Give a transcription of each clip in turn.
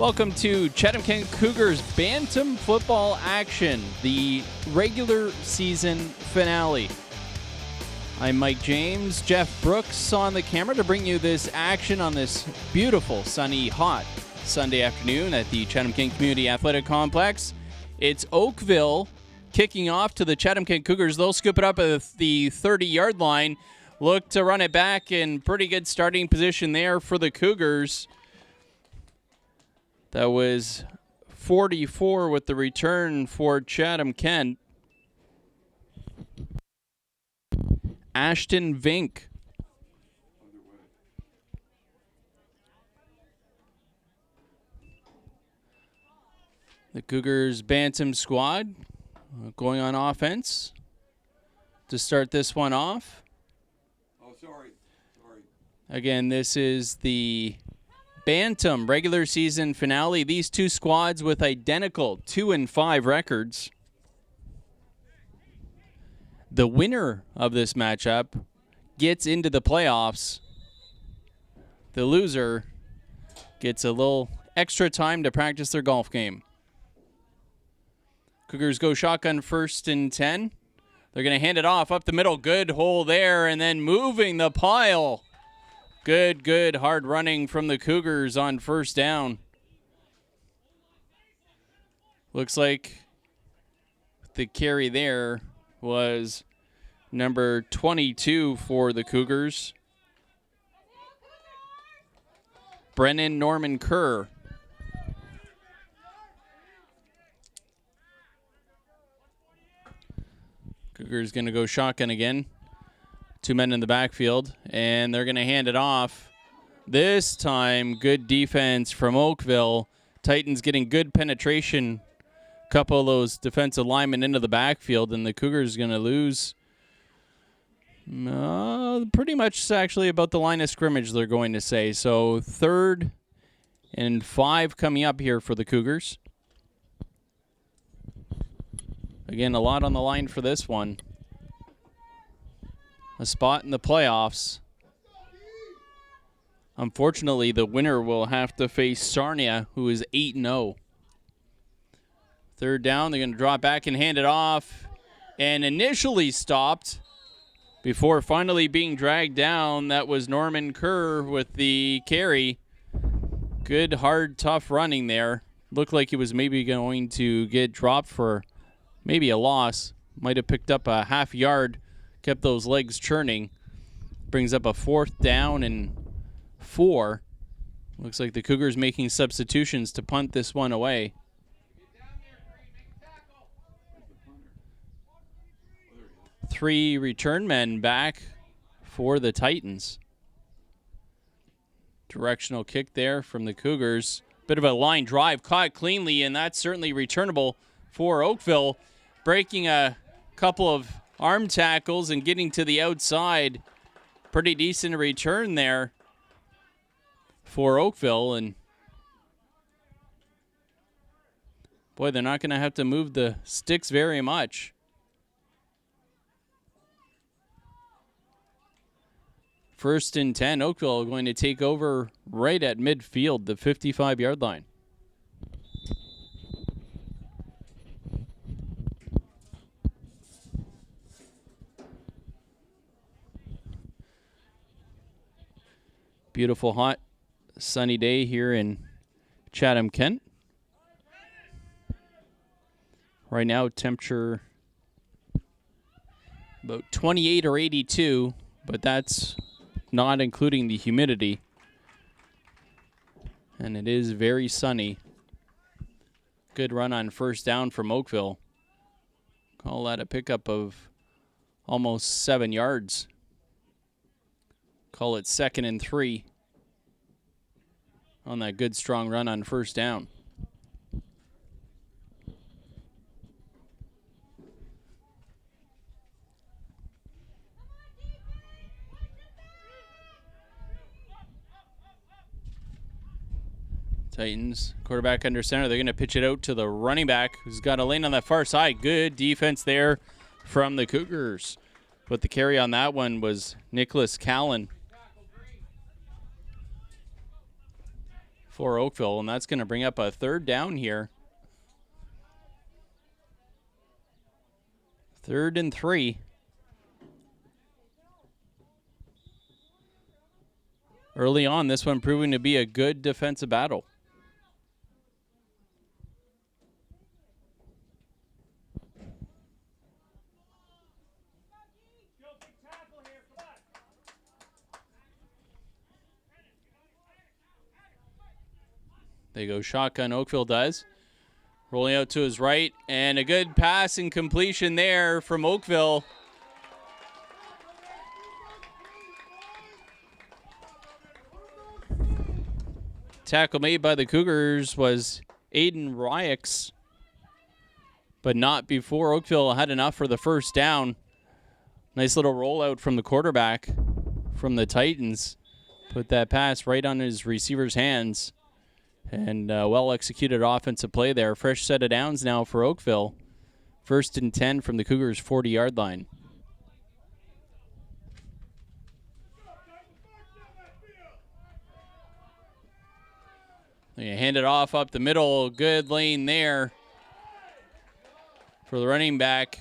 Welcome to Chatham-Kent Cougars Bantam football action, the regular season finale. I'm Mike James, Jeff Brooks on the camera to bring you this action on this beautiful, sunny, hot Sunday afternoon at the Chatham-Kent Community Athletic Complex. It's Oakville kicking off to the Chatham-Kent Cougars. They'll scoop it up at the 30-yard line. Look to run it back in pretty good starting position there for the Cougars. That was 44 with the return for Chatham-Kent. Ashton Vink. The Cougars Bantam squad going on offense to start this one off. Oh, sorry. Again, this is the Bantam regular season finale. These two squads with identical 2-5 records. The winner of this matchup gets into the playoffs. The loser gets a little extra time to practice their golf game. Cougars go shotgun 1st and 10. They're going to hand it off up the middle. Good hole there, and then moving the pile. Good hard running from the Cougars on 1st down. Looks like the carry there was number 22 for the Cougars. Brennan Norman Kerr. Cougars going to go shotgun again. 2 men in the backfield, and they're going to hand it off. This time, good defense from Oakville. Titans getting good penetration. A couple of those defensive linemen into the backfield, and the Cougars going to lose. Pretty much actually about the line of scrimmage, they're going to say. So 3rd and 5 coming up here for the Cougars. Again, a lot on the line for this one. A spot in the playoffs. Unfortunately, the winner will have to face Sarnia, who is 8-0. 3rd down, they're going to drop back and hand it off. And initially stopped before finally being dragged down. That was Norman Kerr with the carry. Good, hard, tough running there. Looked like he was maybe going to get dropped for maybe a loss. Might have picked up a half yard. Kept those legs churning. Brings up a 4th down and 4. Looks like the Cougars making substitutions to punt this one away. Three return men back for the Titans. Directional kick there from the Cougars. Bit of a line drive caught cleanly, and that's certainly returnable for Oakville. Breaking a couple of arm tackles and getting to the outside. Pretty decent return there for Oakville. And boy, they're not going to have to move the sticks very much. First and 10, Oakville going to take over right at midfield, the 55-yard line. Beautiful, hot, sunny day here in Chatham-Kent. Right now, temperature about 28 or 82, but that's not including the humidity. And it is very sunny. Good run on 1st down from Oakville. Call that a pickup of almost 7 yards. Call it 2nd and 3 on that good, strong run on 1st down. Titans, quarterback under center. They're going to pitch it out to the running back, who's got a lane on the far side. Good defense there from the Cougars. But the carry on that one was Nicholas Callan. for Oakville, and that's going to bring up a third down here. 3rd and 3. Early on, this one proving to be a good defensive battle. They go shotgun, Oakville does. Rolling out to his right, and a good pass and completion there from Oakville. Tackle made by the Cougars was Aiden Ryix, but not before Oakville had enough for the first down. Nice little rollout from the quarterback from the Titans. Put that pass right on his receiver's hands. And well-executed offensive play there. Fresh set of downs now for Oakville. 1st and 10 from the Cougars' 40-yard line. They hand it off up the middle. Good lane there for the running back.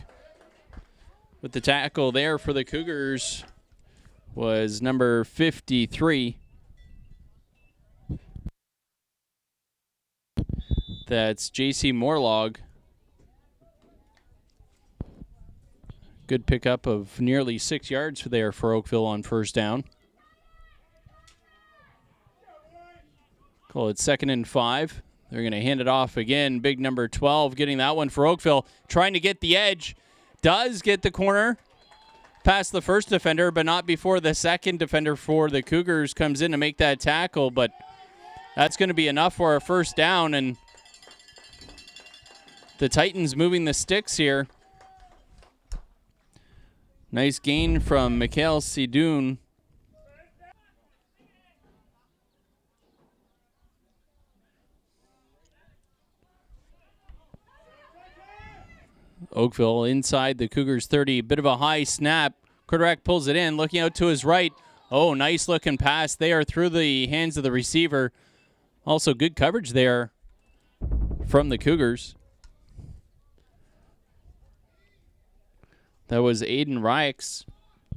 With the tackle there for the Cougars was number 53. That's J.C. Morlog. Good pickup of nearly 6 yards there for Oakville on first down. Call it 2nd and 5. They're going to hand it off again. Big number 12 getting that one for Oakville. Trying to get the edge. Does get the corner past the first defender, but not before the second defender for the Cougars comes in to make that tackle. But that's going to be enough for a first down, and the Titans moving the sticks here. Nice gain from Mikhail Sidoun. Oakville inside the Cougars 30. Bit of a high snap. Quarterback pulls it in, looking out to his right. Oh, nice looking pass. They are through the hands of the receiver. Also good coverage there from the Cougars. That was Aiden Ryix,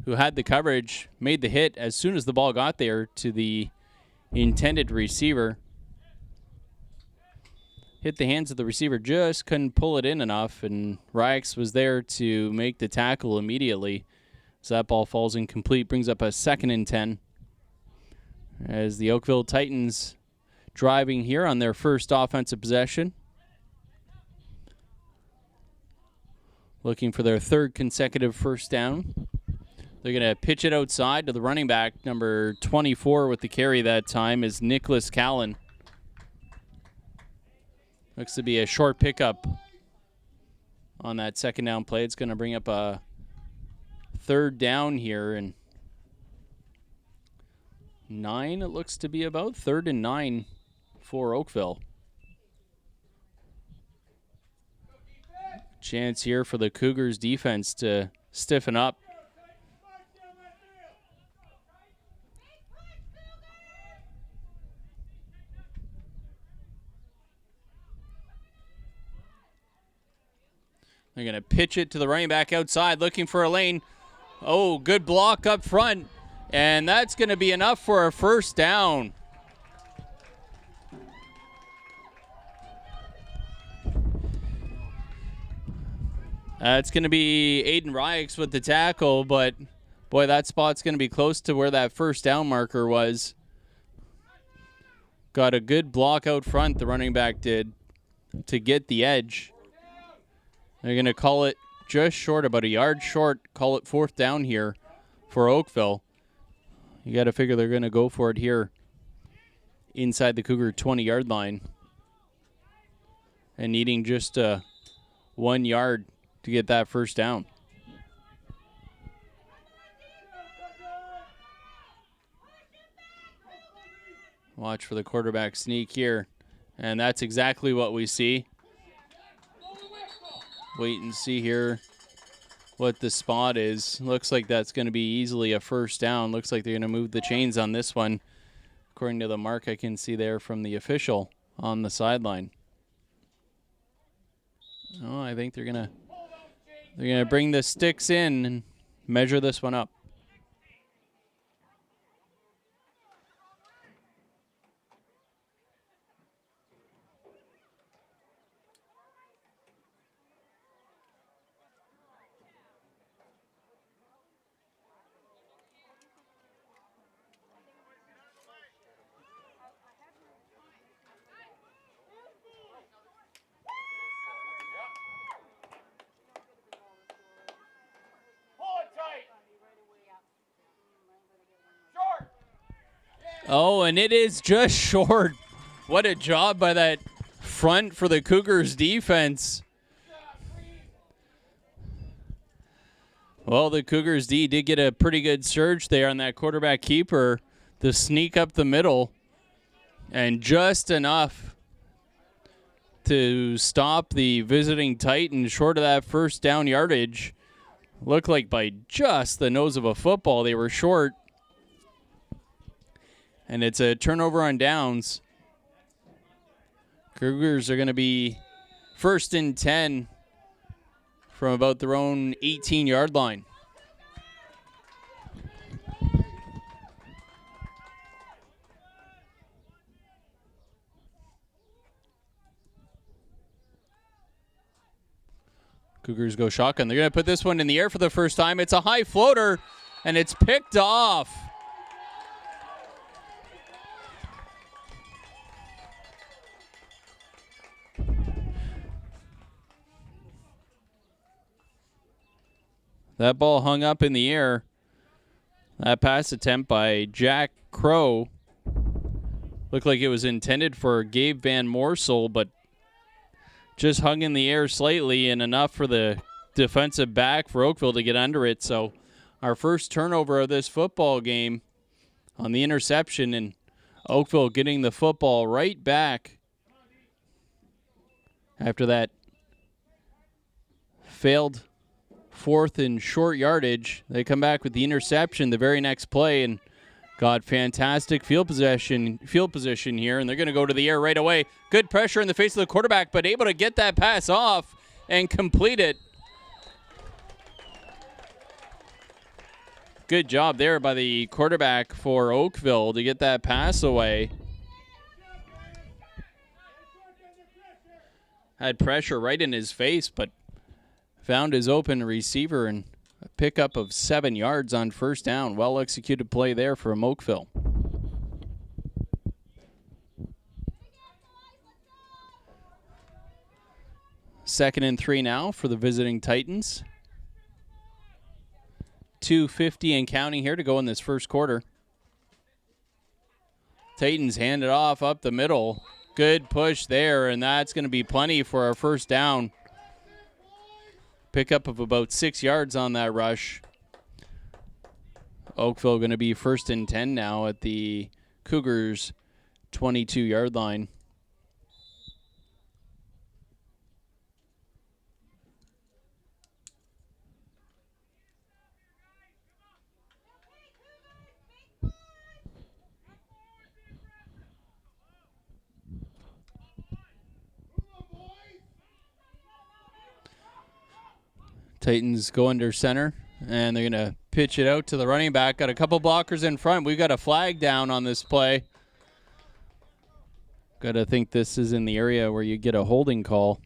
who had the coverage, made the hit as soon as the ball got there to the intended receiver. Hit the hands of the receiver, just couldn't pull it in enough, and Ryix was there to make the tackle immediately. So that ball falls incomplete, brings up a 2nd and 10. As the Oakville Titans driving here on their first offensive possession. Looking for their 3rd consecutive first down. They're going to pitch it outside to the running back. Number 24 with the carry that time is Nicholas Callan. Looks to be a short pickup on that 2nd down play. It's going to bring up a 3rd down here. And 9, it looks to be about. 3rd and 9 for Oakville. Chance here for the Cougars defense to stiffen up. They're going to pitch it to the running back outside, looking for a lane. Oh, good block up front. And that's going to be enough for a first down. It's going to be Aiden Ryix with the tackle, but boy, that spot's going to be close to where that first down marker was. Got a good block out front, the running back did, to get the edge. They're going to call it just short, about a yard short, call it 4th down here for Oakville. You got to figure they're going to go for it here inside the Cougar 20-yard line. And needing just 1 yard to get that first down. Watch for the quarterback sneak here. And that's exactly what we see. Wait and see here what the spot is. Looks like that's going to be easily a first down. Looks like they're going to move the chains on this one. according to the mark I can see there from the official on the sideline. Oh, I think they're gonna bring the sticks in and measure this one up. Oh, and it is just short. What a job by that front for the Cougars defense. Well, the Cougars D did get a pretty good surge there on that quarterback keeper to sneak up the middle, and just enough to stop the visiting Titans short of that first down yardage. Looked like by just the nose of a football they were short. And it's a turnover on downs. Cougars are going to be 1st and 10 from about their own 18-yard line. Cougars go shotgun. They're going to put this one in the air for the first time. It's a high floater, and it's picked off. That ball hung up in the air. That pass attempt by Jack Crow looked like it was intended for Gabe Van Moorsel, but just hung in the air slightly and enough for the defensive back for Oakville to get under it. So our first turnover of this football game on the interception, and Oakville getting the football right back after that failed 4th and short yardage. They come back with the interception the very next play and got fantastic field position here, and they're going to go to the air right away. Good pressure in the face of the quarterback, but able to get that pass off and complete it. Good job there by the quarterback for Oakville to get that pass away. Had pressure right in his face, but found his open receiver and a pickup of 7 yards on first down. Well-executed play there from Oakville. Second and 3 now for the visiting Titans. 2:50 and counting here to go in this first quarter. Titans hand it off up the middle. Good push there, and that's going to be plenty for our first down. Pickup of about 6 yards on that rush. Oakville going to be 1st and 10 now at the Cougars' 22-yard line. Titans go under center, and they're going to pitch it out to the running back. Got a couple blockers in front. We've got a flag down on this play. Got to think this is in the area where you get a holding call.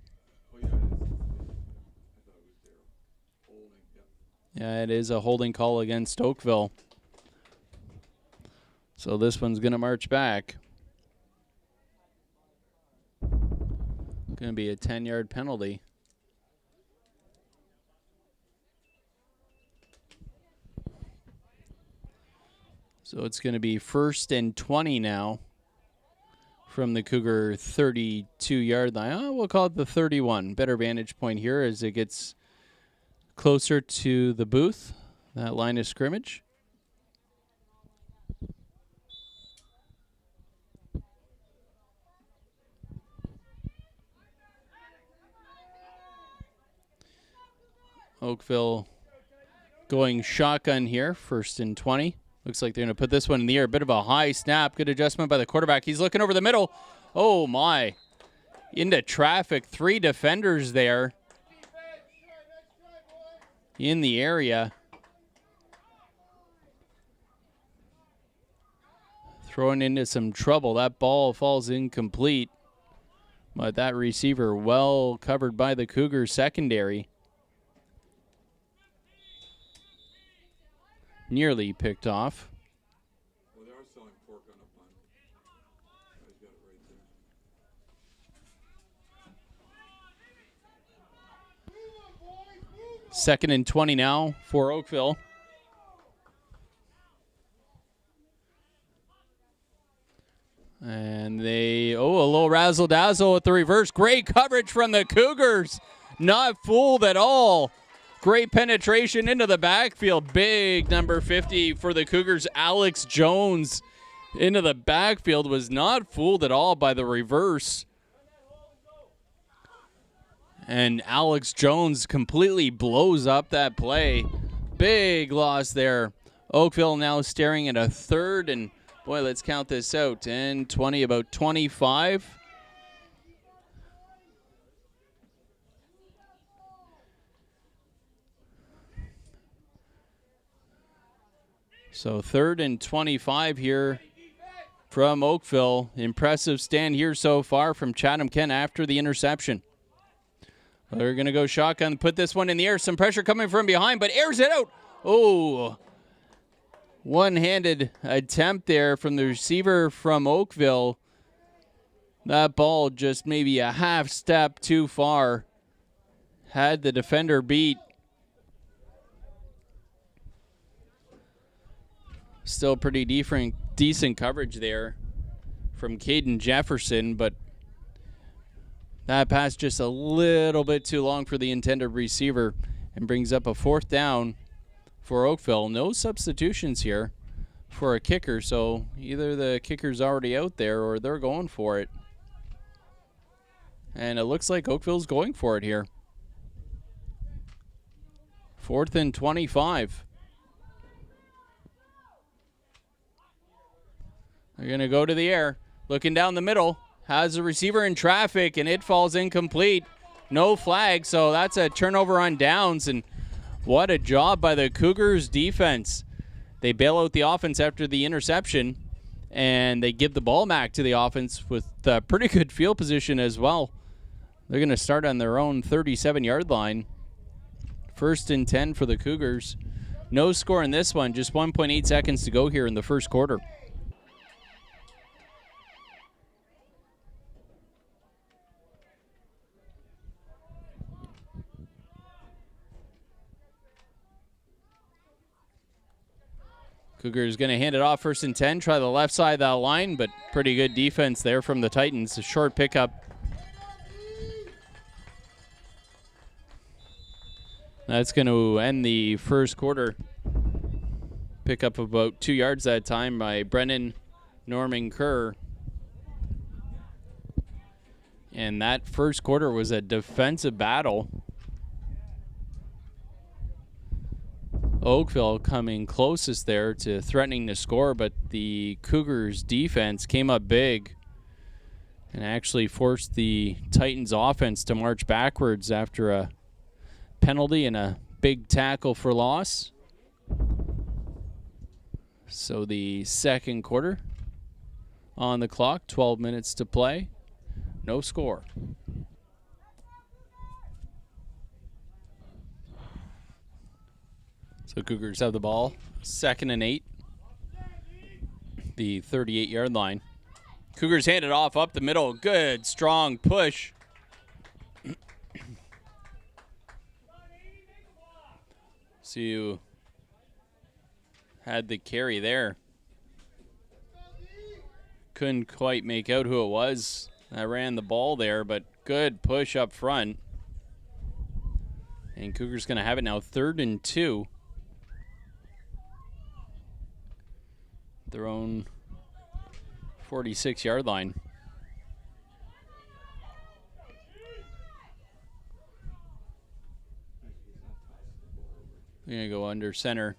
Yeah, it is a holding call against Oakville. So this one's going to march back. Going to be a 10-yard penalty. So it's going to be 1st and 20 now from the Cougar 32-yard line. Oh, we'll call it the 31. Better vantage point here as it gets closer to the booth, that line of scrimmage. Oakville going shotgun here, 1st and 20. Looks like they're going to put this one in the air. A bit of a high snap. Good adjustment by the quarterback. He's looking over the middle. Oh, my. Into traffic. 3 defenders there in the area. Throwing into some trouble. That ball falls incomplete. But that receiver well covered by the Cougars secondary. Nearly picked off. Well, they are selling pork on the bun. He's got it right there. 2nd and 20 now for Oakville. And a little razzle-dazzle with the reverse. Great coverage from the Cougars. Not fooled at all. Great penetration into the backfield. Big number 50 for the Cougars. Alex Jones into the backfield. Was not fooled at all by the reverse. And Alex Jones completely blows up that play. Big loss there. Oakville now staring at a 3rd and, boy, let's count this out. 10, 20, about 25. So 3rd and 25 here from Oakville. Impressive stand here so far from Chatham-Kent after the interception. They're going to go shotgun, put this one in the air. Some pressure coming from behind, but airs it out. Oh, one-handed attempt there from the receiver from Oakville. That ball just maybe a half step too far. Had the defender beat. Still pretty decent coverage there from Caden Jefferson, but that pass just a little bit too long for the intended receiver and brings up a 4th down for Oakville. No substitutions here for a kicker, so either the kicker's already out there or they're going for it. And it looks like Oakville's going for it here. 4th and 25. They're going to go to the air. Looking down the middle. Has a receiver in traffic, and it falls incomplete. No flag, so that's a turnover on downs. And what a job by the Cougars defense. They bail out the offense after the interception, and they give the ball back to the offense with pretty good field position as well. They're going to start on their own 37-yard line. 1st and 10 for the Cougars. No score in this one, just 1.8 seconds to go here in the first quarter. Cougars going to hand it off 1st and 10. Try the left side of that line, but pretty good defense there from the Titans. A short pickup. That's going to end the first quarter. Pickup of about 2 yards that time by Brennan Norman Kerr. And that first quarter was a defensive battle. Oakville coming closest there to threatening to score, but the Cougars defense came up big and actually forced the Titans offense to march backwards after a penalty and a big tackle for loss. So the second quarter on the clock, 12 minutes to play, no score. So Cougars have the ball, 2nd and 8, the 38-yard line. Cougars hand it off up the middle. Good, strong push. So you had the carry there. Couldn't quite make out who it was that ran the ball there, but good push up front. And Cougars going to have it now 3rd and 2. Their own 46-yard line. They're going to go under center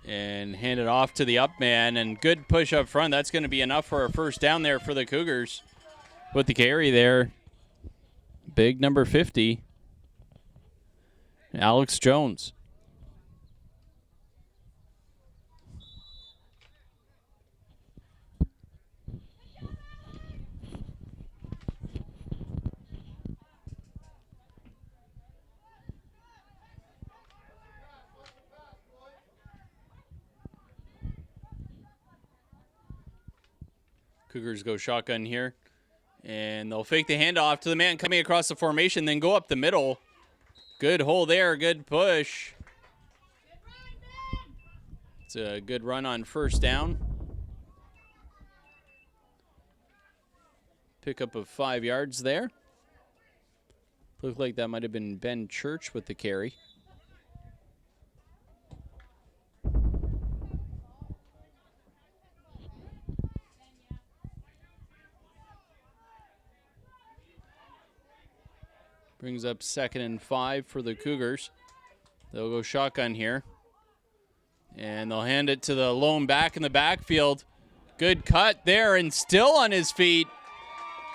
And hand it off to the up man, and good push up front. That's going to be enough for a first down there for the Cougars. With the carry there, big number 50, Alex Jones. Cougars go shotgun here, and they'll fake the handoff to the man coming across the formation, then go up the middle. Good hole there, good push. It's a good run on first down. Pickup of 5 yards there. Looked like that might have been Ben Church with the carry. Brings up 2nd and 5 for the Cougars. They'll go shotgun here. And they'll hand it to the lone back in the backfield. Good cut there, and still on his feet.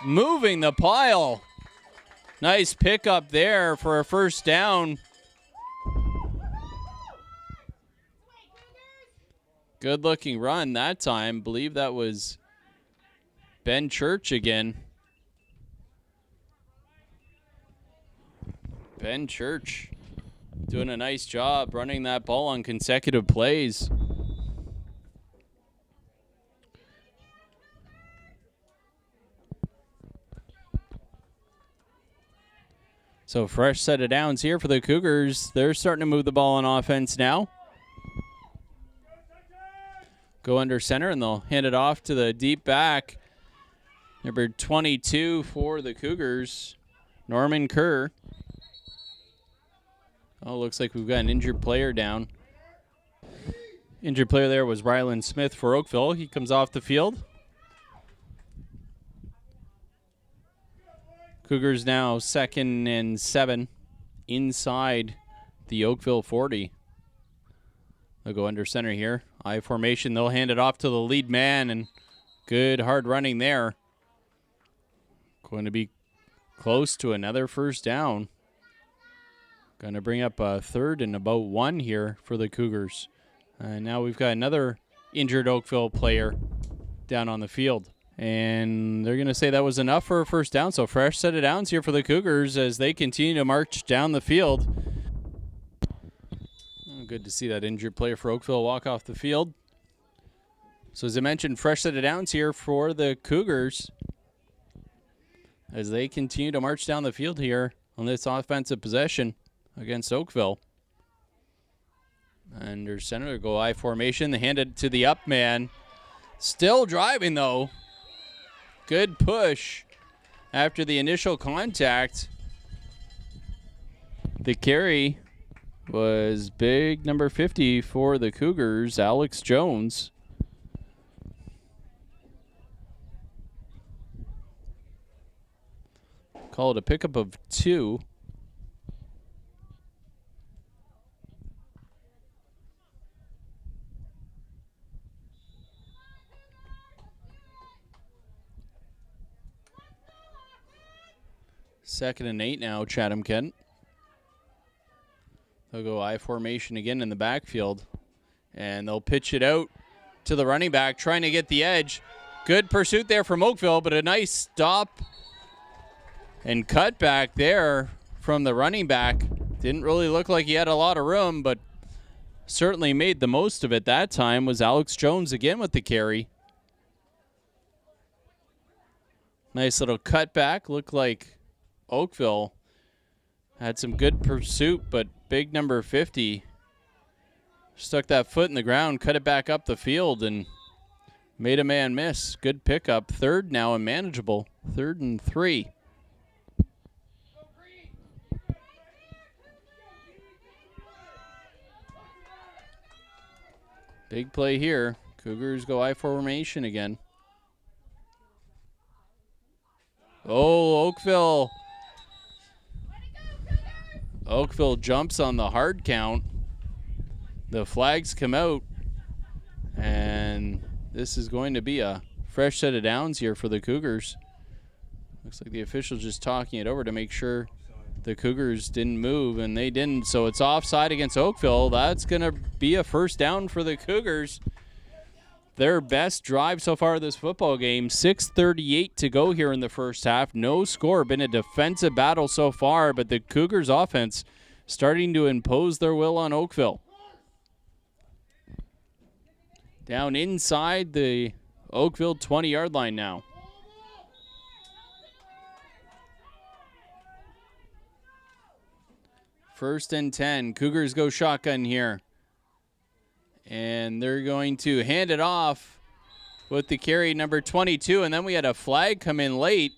Moving the pile. Nice pickup there for a first down. Good looking run that time. Believe that was Ben Church again. Ben Church doing a nice job running that ball on consecutive plays. So fresh set of downs here for the Cougars. They're starting to move the ball on offense now. Go under center, and they'll hand it off to the deep back. Number 22 for the Cougars, Norman Kerr. Oh, looks like we've got an injured player down. Injured player there was Ryland Smith for Oakville. He comes off the field. Cougars now 2nd and 7 inside the Oakville 40. They'll go under center here. I formation. They'll hand it off to the lead man, and good hard running there. Going to be close to another first down. Going to bring up a 3rd and about 1 here for the Cougars. And now we've got another injured Oakville player down on the field. And they're going to say that was enough for a first down. So fresh set of downs here for the Cougars as they continue to march down the field. Oh, good to see that injured player for Oakville walk off the field. So as I mentioned, fresh set of downs here for the Cougars as they continue to march down the field here on this offensive possession against Oakville. Under center, go I formation. They hand it to the up man. Still driving, though. Good push after the initial contact. The carry was big number 50 for the Cougars, Alex Jones. Call it a pickup of 2. Second and 8 now, Chatham-Kent. They'll go I formation again in the backfield. And they'll pitch it out to the running back, trying to get the edge. Good pursuit there from Oakville, but a nice stop and cut back there from the running back. Didn't really look like he had a lot of room, but certainly made the most of it that time. Was Alex Jones again with the carry. Nice little cutback. Looked like Oakville had some good pursuit, but big number 50 stuck that foot in the ground, cut it back up the field, and made a man miss. Good pickup. 3rd now and manageable. 3rd and 3. Big play here. Cougars go I formation again. Oh, Oakville. Oakville jumps on the hard count. The flags come out. And this is going to be a fresh set of downs here for the Cougars. Looks like the official's just talking it over to make sure the Cougars didn't move, and they didn't. So it's offside against Oakville. That's going to be a first down for the Cougars. Their best drive so far this football game. 6:38 to go here in the first half. No score. Been a defensive battle so far, but the Cougars offense starting to impose their will on Oakville. Down inside the Oakville 20-yard line now. First and 10. Cougars go shotgun here. And they're going to hand it off with the carry, number 22. And then we had a flag come in late.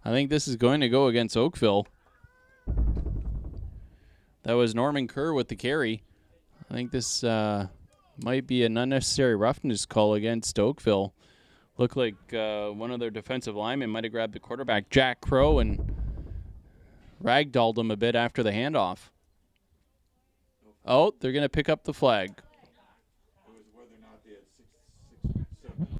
I think this is going to go against Oakville. That was Norman Kerr with the carry. I think this might be an unnecessary roughness call against Oakville. Looked like one of their defensive linemen might have grabbed the quarterback, Jack Crow, and ragdolled him a bit after the handoff. Oh, they're going to pick up the flag. It was whether or not they had 6, 7.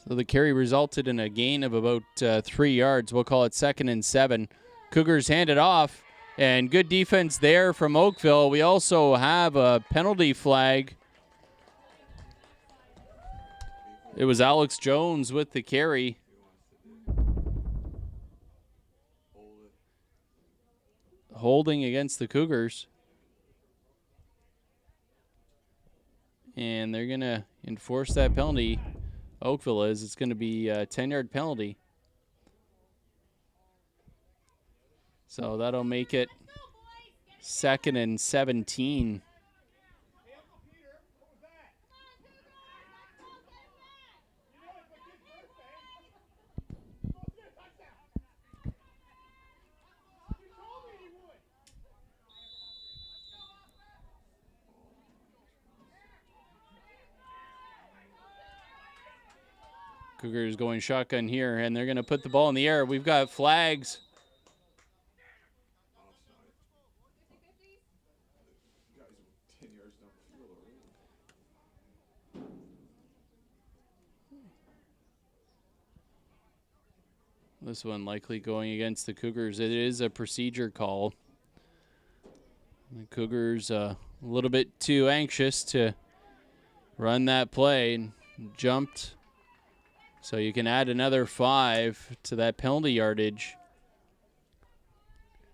So the carry resulted in a gain of about 3 yards. We'll call it 2nd and 7. Cougars hand it off, and good defense there from Oakville. We also have a penalty flag. It was Alex Jones with the carry. Holding against the Cougars. And they're going to enforce that penalty. Oakville is. It's going to be a 10-yard penalty. So that'll make it 2nd and 17. Cougars going shotgun here, and they're going to put the ball in the air. We've got flags. This one likely going against the Cougars. It is a procedure call. The Cougars a little bit too anxious to run that play and jumped. So you can add another 5 to that penalty yardage.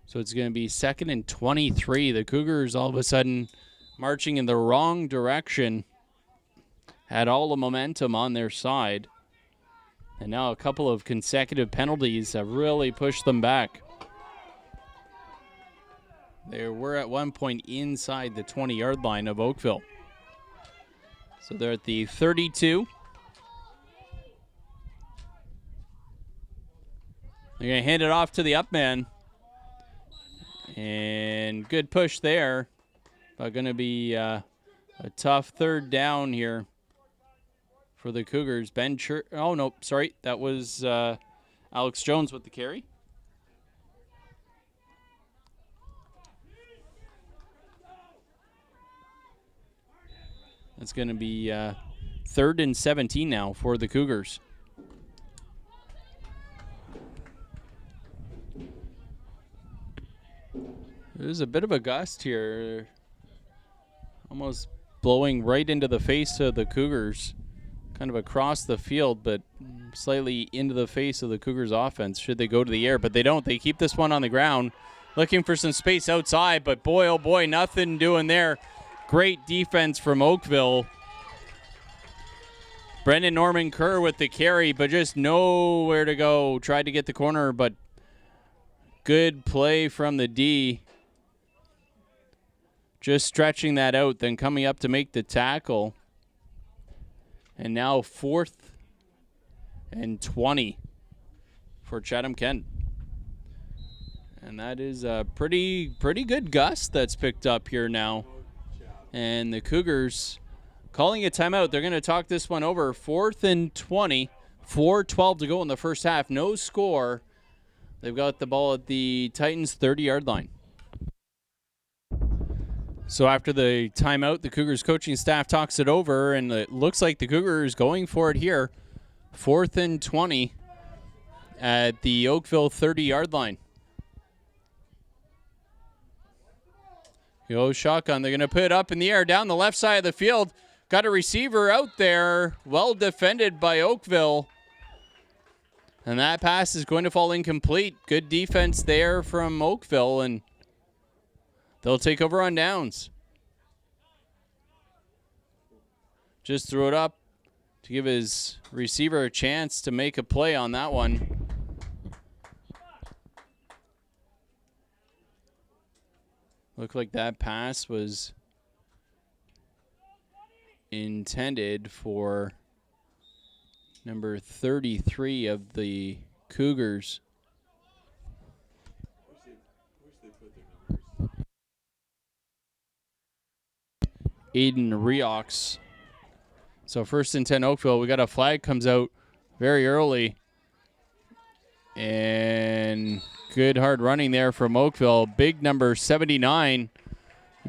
So it's going to be 2nd and 23. The Cougars all of a sudden marching in the wrong direction. Had all the momentum on their side. And now a couple of consecutive penalties have really pushed them back. They were at one point inside the 20-yard line of Oakville. So they're at the 32. They're going to hand it off to the up man. And good push there. But going to be a tough 3rd down here for the Cougars. Oh, no, sorry. That was Alex Jones with the carry. That's going to be 3rd and 17 now for the Cougars. There's a bit of a gust here. Almost blowing right into the face of the Cougars. Kind of across the field, but slightly into the face of the Cougars offense should they go to the air. But they don't. They keep this one on the ground. Looking for some space outside, but boy, oh boy, nothing doing there. Great defense from Oakville. Brendan Norman Kerr with the carry, but just nowhere to go. Tried to get the corner, but good play from the D. Just stretching that out, then coming up to make the tackle. And now 4th and 20 for Chatham-Kent. And that is a pretty good gust that's picked up here now. And the Cougars calling a timeout. They're going to talk this one over. 4th and 20. 4:12 to go in the first half. No score. They've got the ball at the Titans' 30-yard line. So after the timeout, the Cougars coaching staff talks it over, and it looks like the Cougars going for it here. 4th and 20 at the Oakville 30-yard line. Go shotgun. They're going to put it up in the air down the left side of the field. Got a receiver out there. Well defended by Oakville. And that pass is going to fall incomplete. Good defense there from Oakville, and they'll take over on downs. Just threw it up to give his receiver a chance to make a play on that one. Looked like that pass was intended for number 33 of the Cougars. Aiden Riox. So 1st and 10 Oakville. We got a flag comes out very early. And good hard running there from Oakville. Big number 79.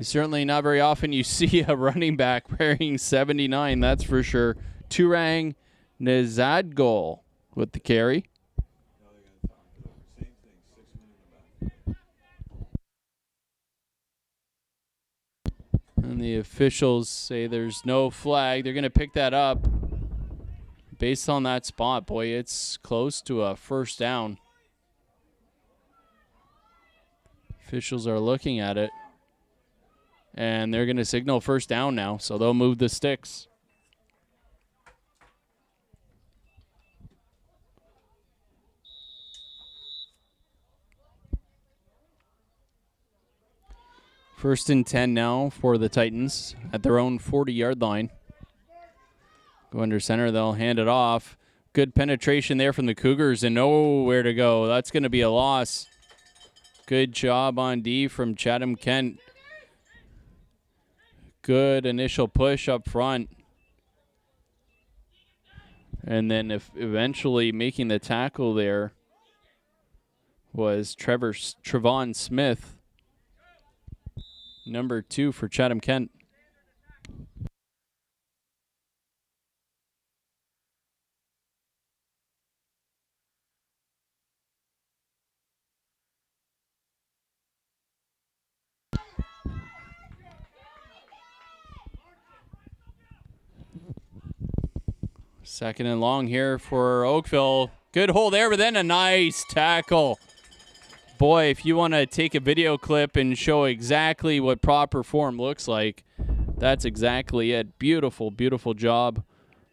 Certainly not very often you see a running back wearing 79, that's for sure. Turang Nazadgol with the carry. And the officials say there's no flag. They're going to pick that up based on that spot. Boy, it's close to a first down. Officials are looking at it. And they're going to signal first down now, so they'll move the sticks. First and 10 now for the Titans at their own 40-yard line. Go under center, they'll hand it off. Good penetration there from the Cougars and nowhere to go. That's going to be a loss. Good job on D from Chatham-Kent. Good initial push up front. And then eventually making the tackle there was Trevon Smith, number 2 for Chatham-Kent. Second and long here for Oakville. Good hold there, but then a nice tackle. Boy, if you want to take a video clip and show exactly what proper form looks like, that's exactly it. Beautiful, beautiful job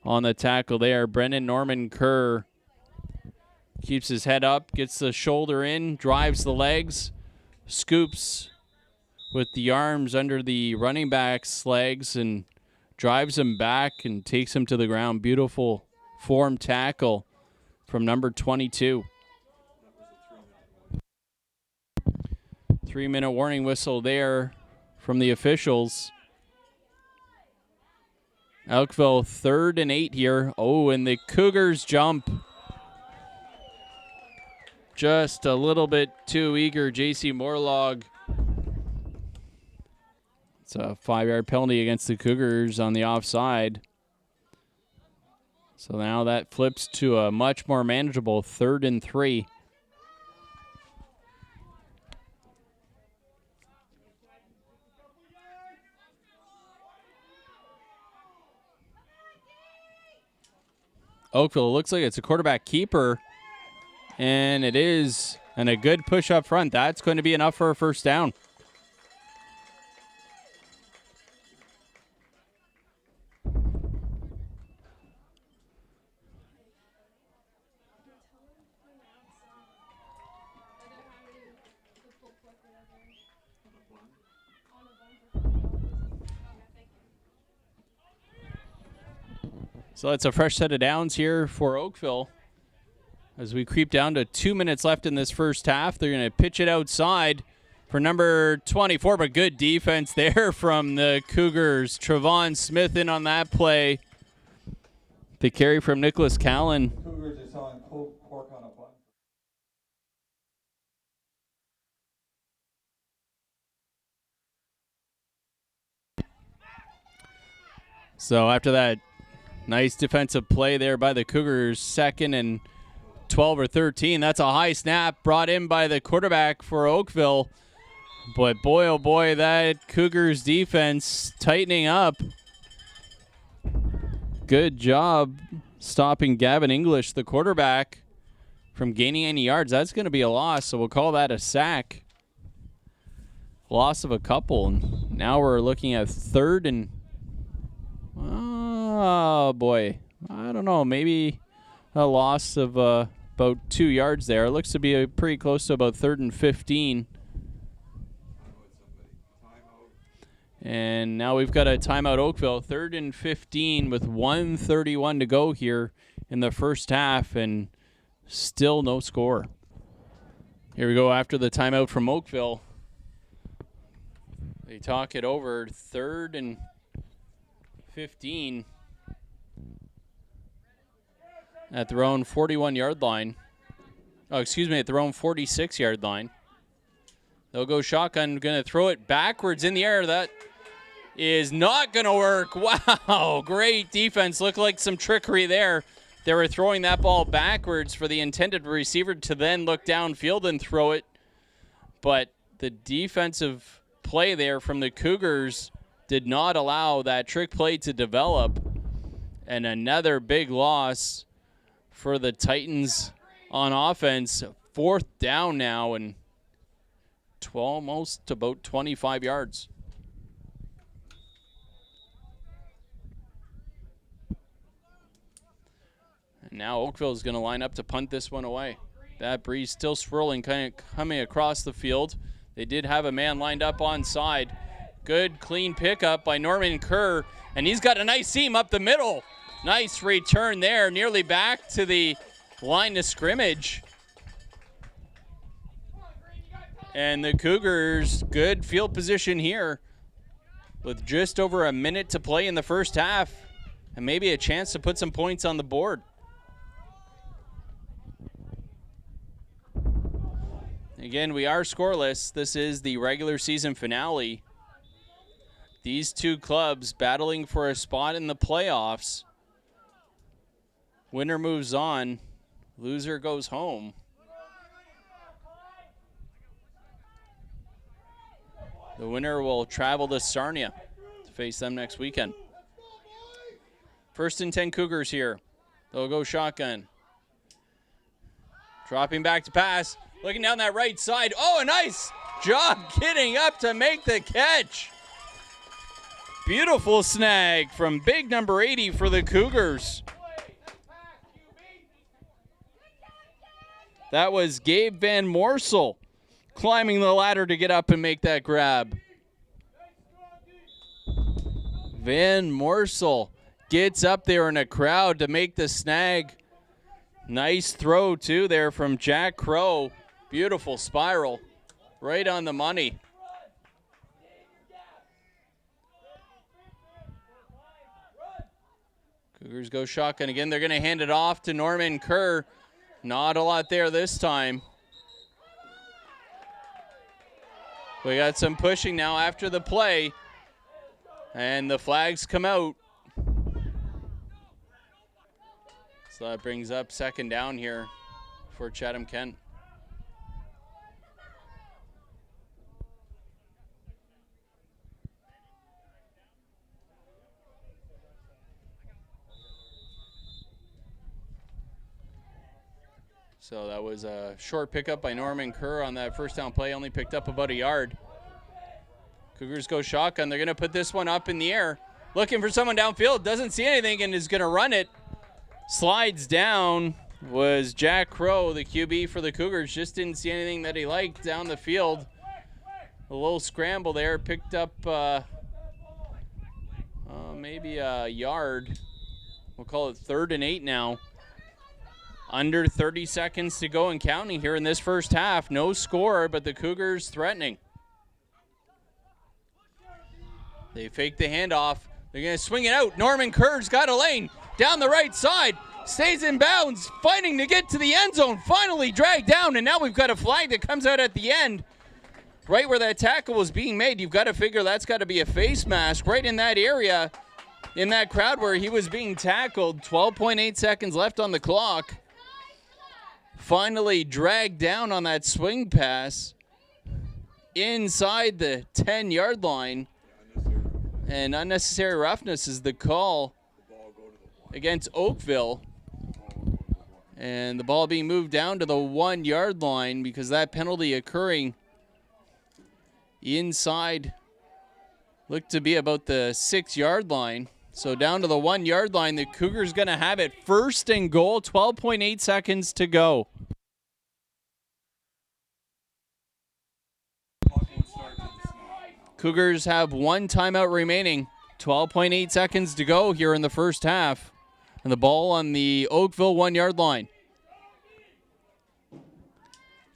on the tackle there. Brendan Norman Kerr keeps his head up, gets the shoulder in, drives the legs, scoops with the arms under the running back's legs, and drives him back and takes him to the ground. Beautiful form tackle from number 22. 3-minute warning whistle there from the officials. Oakville 3rd and 8 here. Oh, and the Cougars jump. Just a little bit too eager, J.C. Morlog. It's a 5-yard penalty against the Cougars on the offside. So now that flips to a much more manageable 3rd and 3. Oakville, looks like it's a quarterback keeper, and it is, and a good push up front. That's going to be enough for a first down. So it's a fresh set of downs here for Oakville. As we creep down to 2 minutes left in this first half, they're going to pitch it outside for number 24, but good defense there from the Cougars. Trevon Smith in on that play. The carry from Nicholas Callan. Cougars are selling pulled pork on a bun. So after that nice defensive play there by the Cougars, 2nd and 12 or 13. That's a high snap brought in by the quarterback for Oakville. But boy, oh boy, that Cougars defense tightening up. Good job stopping Gavin English, the quarterback, from gaining any yards. That's going to be a loss, so we'll call that a sack. Loss of a couple. And now we're looking at 3rd and... oh, boy. I don't know. Maybe a loss of about 2 yards there. It looks to be pretty close to about 3rd and 15. And now we've got a timeout Oakville. 3rd and 15 with 1:31 to go here in the first half, and still no score. Here we go after the timeout from Oakville. They talk it over. 3rd and 15 at their own 41-yard line. Oh, excuse me, at their own 46-yard line. They'll go shotgun, going to throw it backwards in the air. That is not going to work. Wow, great defense. Looked like some trickery there. They were throwing that ball backwards for the intended receiver to then look downfield and throw it. But the defensive play there from the Cougars did not allow that trick play to develop. And another big loss for the Titans on offense. 4th down now and almost about 25 yards. And now Oakville is going to line up to punt this one away. That breeze still swirling, kind of coming across the field. They did have a man lined up onside. Good, clean pickup by Norman Kerr, and he's got a nice seam up the middle. Nice return there, nearly back to the line of scrimmage. And the Cougars, good field position here with just over a minute to play in the first half and maybe a chance to put some points on the board. Again, we are scoreless. This is the regular season finale. These two clubs battling for a spot in the playoffs. Winner moves on. Loser goes home. The winner will travel to Sarnia to face them next weekend. 1st and 10 Cougars here. They'll go shotgun. Dropping back to pass. Looking down that right side. Oh, a nice job getting up to make the catch. Beautiful snag from big number 80 for the Cougars. That was Gabe Van Morsel climbing the ladder to get up and make that grab. Van Morsel gets up there in a crowd to make the snag. Nice throw, too, there from Jack Crow. Beautiful spiral. Right on the money. Cougars go shotgun again. They're going to hand it off to Norman Kerr. Not a lot there this time. We got some pushing now after the play. And the flags come out. So that brings up 2nd down here for Chatham-Kent. So that was a short pickup by Norman Kerr on that first down play. Only picked up about a yard. Cougars go shotgun. They're going to put this one up in the air. Looking for someone downfield. Doesn't see anything and is going to run it. Slides down was Jack Crow, the QB for the Cougars. Just didn't see anything that he liked down the field. A little scramble there. Picked up maybe a yard. We'll call it 3rd and 8 now. Under 30 seconds to go and counting here in this first half. No score, but the Cougars threatening. They fake the handoff. They're going to swing it out. Norman Kerr's got a lane down the right side. Stays in bounds, fighting to get to the end zone. Finally dragged down, and now we've got a flag that comes out at the end. Right where that tackle was being made, you've got to figure that's got to be a face mask right in that area, in that crowd where he was being tackled. 12.8 seconds left on the clock. Finally dragged down on that swing pass inside the 10-yard line. And unnecessary roughness is the call against Oakville. And the ball being moved down to the 1-yard line because that penalty occurring inside looked to be about the 6-yard line. So down to the 1-yard line, the Cougars going to have it first and goal, 12.8 seconds to go. Cougars have one timeout remaining, 12.8 seconds to go here in the first half. And the ball on the Oakville 1-yard line.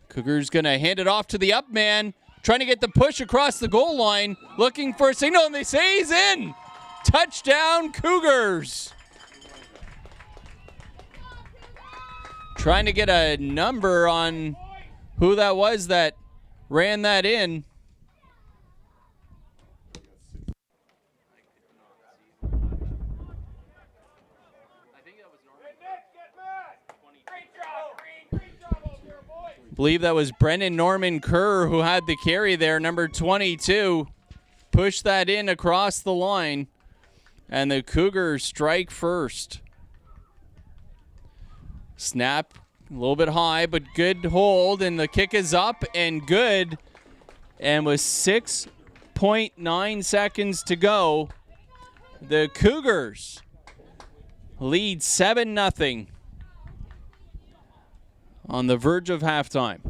Cougars going to hand it off to the up man, trying to get the push across the goal line, looking for a signal, and they say he's in. Touchdown, Cougars. Trying to get a number on who that was that ran that in. I believe that was Brennan Norman Kerr who had the carry there, number 22. Pushed that in across the line. And the Cougars strike first. Snap a little bit high, but good hold. And the kick is up and good. And with 6.9 seconds to go, the Cougars lead 7-0 on the verge of halftime.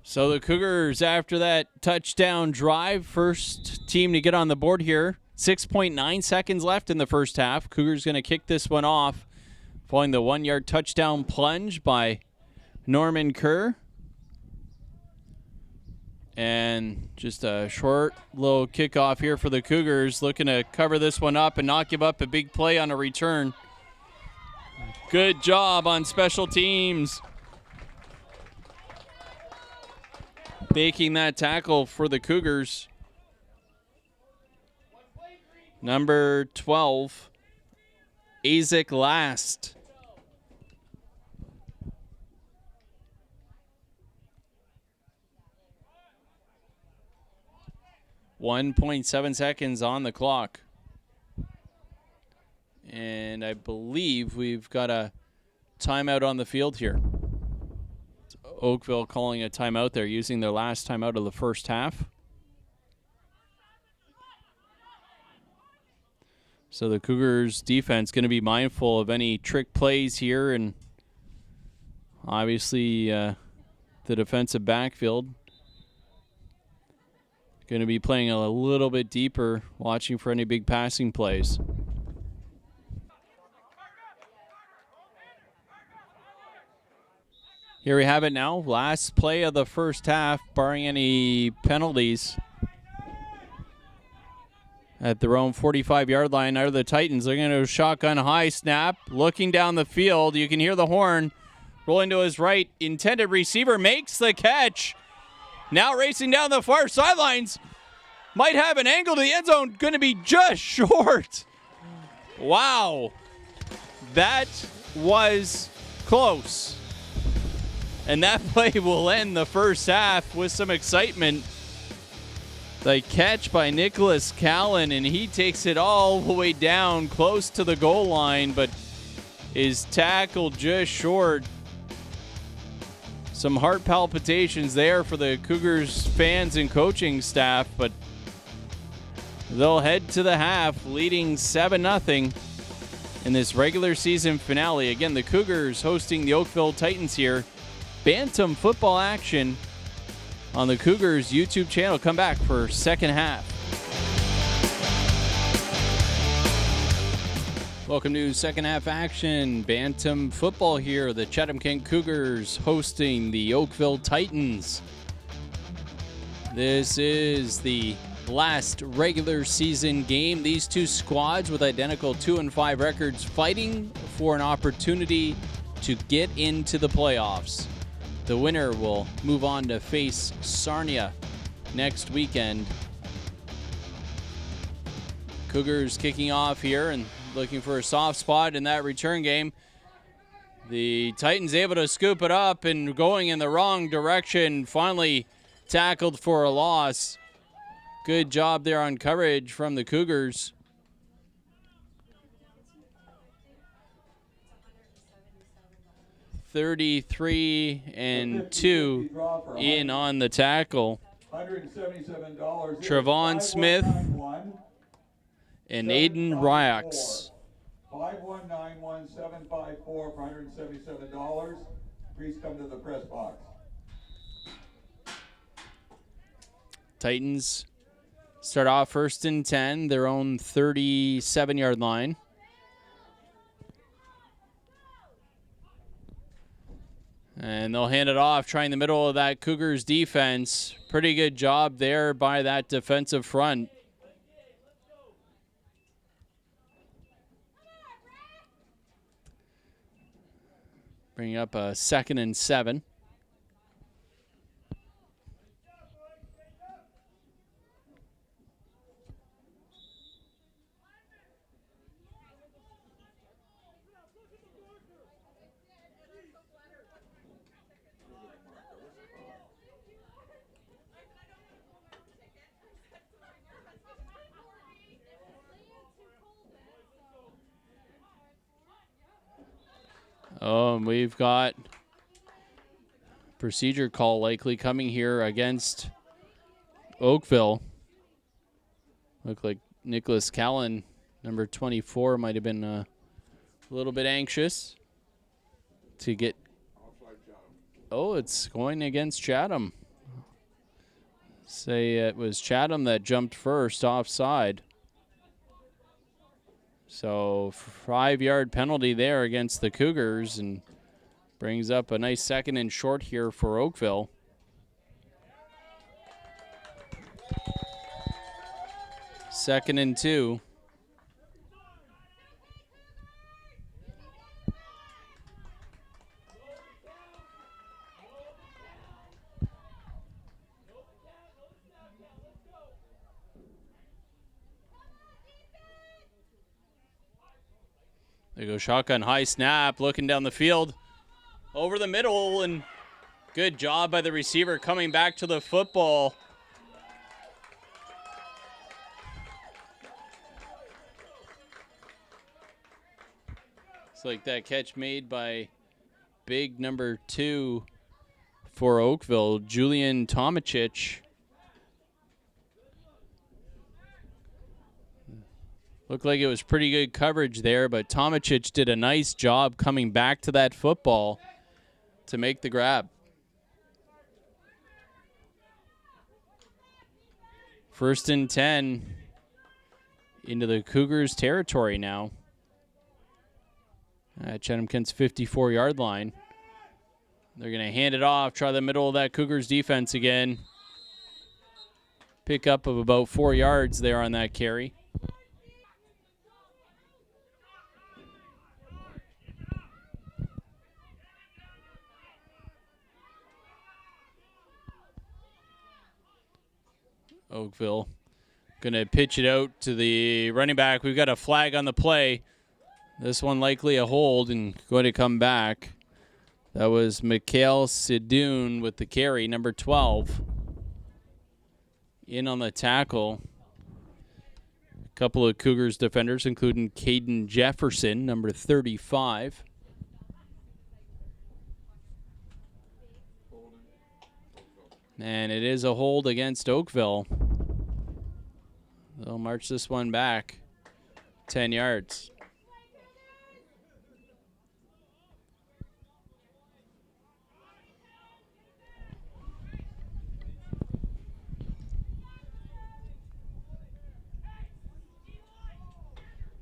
So the Cougars, after that touchdown drive, first team to get on the board here. 6.9 seconds left in the first half. Cougars going to kick this one off following the 1-yard touchdown plunge by Norman Kerr. And just a short little kickoff here for the Cougars, looking to cover this one up and not give up a big play on a return. Good job on special teams. Making that tackle for the Cougars. Number 12, Isaac Last. .7 seconds on the clock. And I believe we've got a timeout on the field here. It's Oakville calling a timeout there, using their last timeout of the first half. So the Cougars defense going to be mindful of any trick plays here, and obviously the defensive backfield going to be playing a little bit deeper, watching for any big passing plays. Here we have it now. Last play of the first half, barring any penalties. At their own 45-yard line out of the Titans. They're going to shotgun high snap. Looking down the field. You can hear the horn. Rolling to his right. Intended receiver makes the catch. Now racing down the far sidelines. Might have an angle to the end zone. Going to be just short. Wow. That was close. And that play will end the first half with some excitement. The catch by Nicholas Callan, and he takes it all the way down close to the goal line, but is tackled just short. Some heart palpitations there for the Cougars fans and coaching staff, but they'll head to the half, leading 7-0 in this regular season finale. Again, the Cougars hosting the Oakville Titans here. Bantam football action on the Cougars YouTube channel. Come back for second half. Welcome to second half action. Bantam football here. The Chatham-Kent Cougars hosting the Oakville Titans. This is the last regular season game. These two squads with identical 2-5 records fighting for an opportunity to get into the playoffs. The winner will move on to face Sarnia next weekend. Cougars kicking off here and looking for a soft spot in that return game. The Titans able to scoop it up and going in the wrong direction. Finally tackled for a loss. Good job there on coverage from the Cougars. $33-2 in on the tackle. $177. Trevon Smith and Aiden Ryax. 5191754 for $177. Please come to the press box. Titans start off 1st and 10, their own 37-yard line. And they'll hand it off, trying the middle of that Cougars defense. Pretty good job there by that defensive front. Bring up a 2nd and 7. Oh, and we've got procedure call likely coming here against Oakville. Look like Nicholas Callan, number 24, might have been a little bit anxious to get. Oh, it's going against Chatham. Say it was Chatham that jumped first offside. So 5-yard penalty there against the Cougars and brings up a nice 2nd and short here for Oakville. Second and 2. There goes shotgun, high snap, looking down the field. Over the middle, and good job by the receiver coming back to the football. It's like that catch made by big number 2 for Oakville, Julian Tomacic. Looked like it was pretty good coverage there, but Tomacic did a nice job coming back to that football to make the grab. 1st and 10 into the Cougars' territory now. At Chatham-Kent's 54-yard line. They're going to hand it off, try the middle of that Cougars defense again. Pick up of about 4 yards there on that carry. Oakville going to pitch it out to the running back. We've got a flag on the play. This one likely a hold and going to come back. That was Mikhail Sidoun with the carry, number 12. In on the tackle. A couple of Cougars defenders, including Caden Jefferson, number 35. And it is a hold against Oakville. They'll march this one back 10 yards.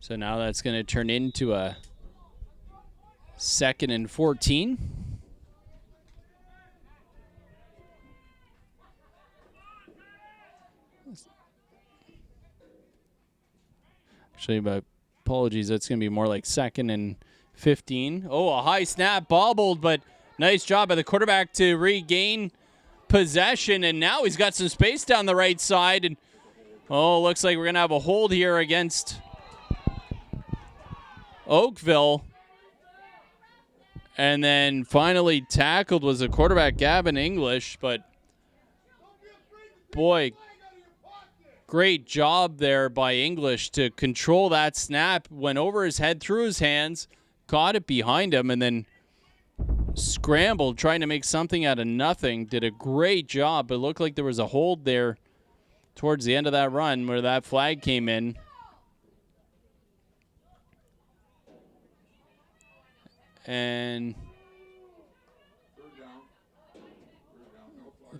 So now that's going to turn into a 2nd and 14. Actually, my apologies, that's going to be more like 2nd and 15. Oh, a high snap, bobbled, but nice job by the quarterback to regain possession, and now he's got some space down the right side, and looks like we're going to have a hold here against Oakville. And then finally tackled was the quarterback, Gavin English, but boy, great job there by English to control that snap. Went over his head, through his hands, caught it behind him, and then scrambled, trying to make something out of nothing. Did a great job, but it looked like there was a hold there towards the end of that run where that flag came in. And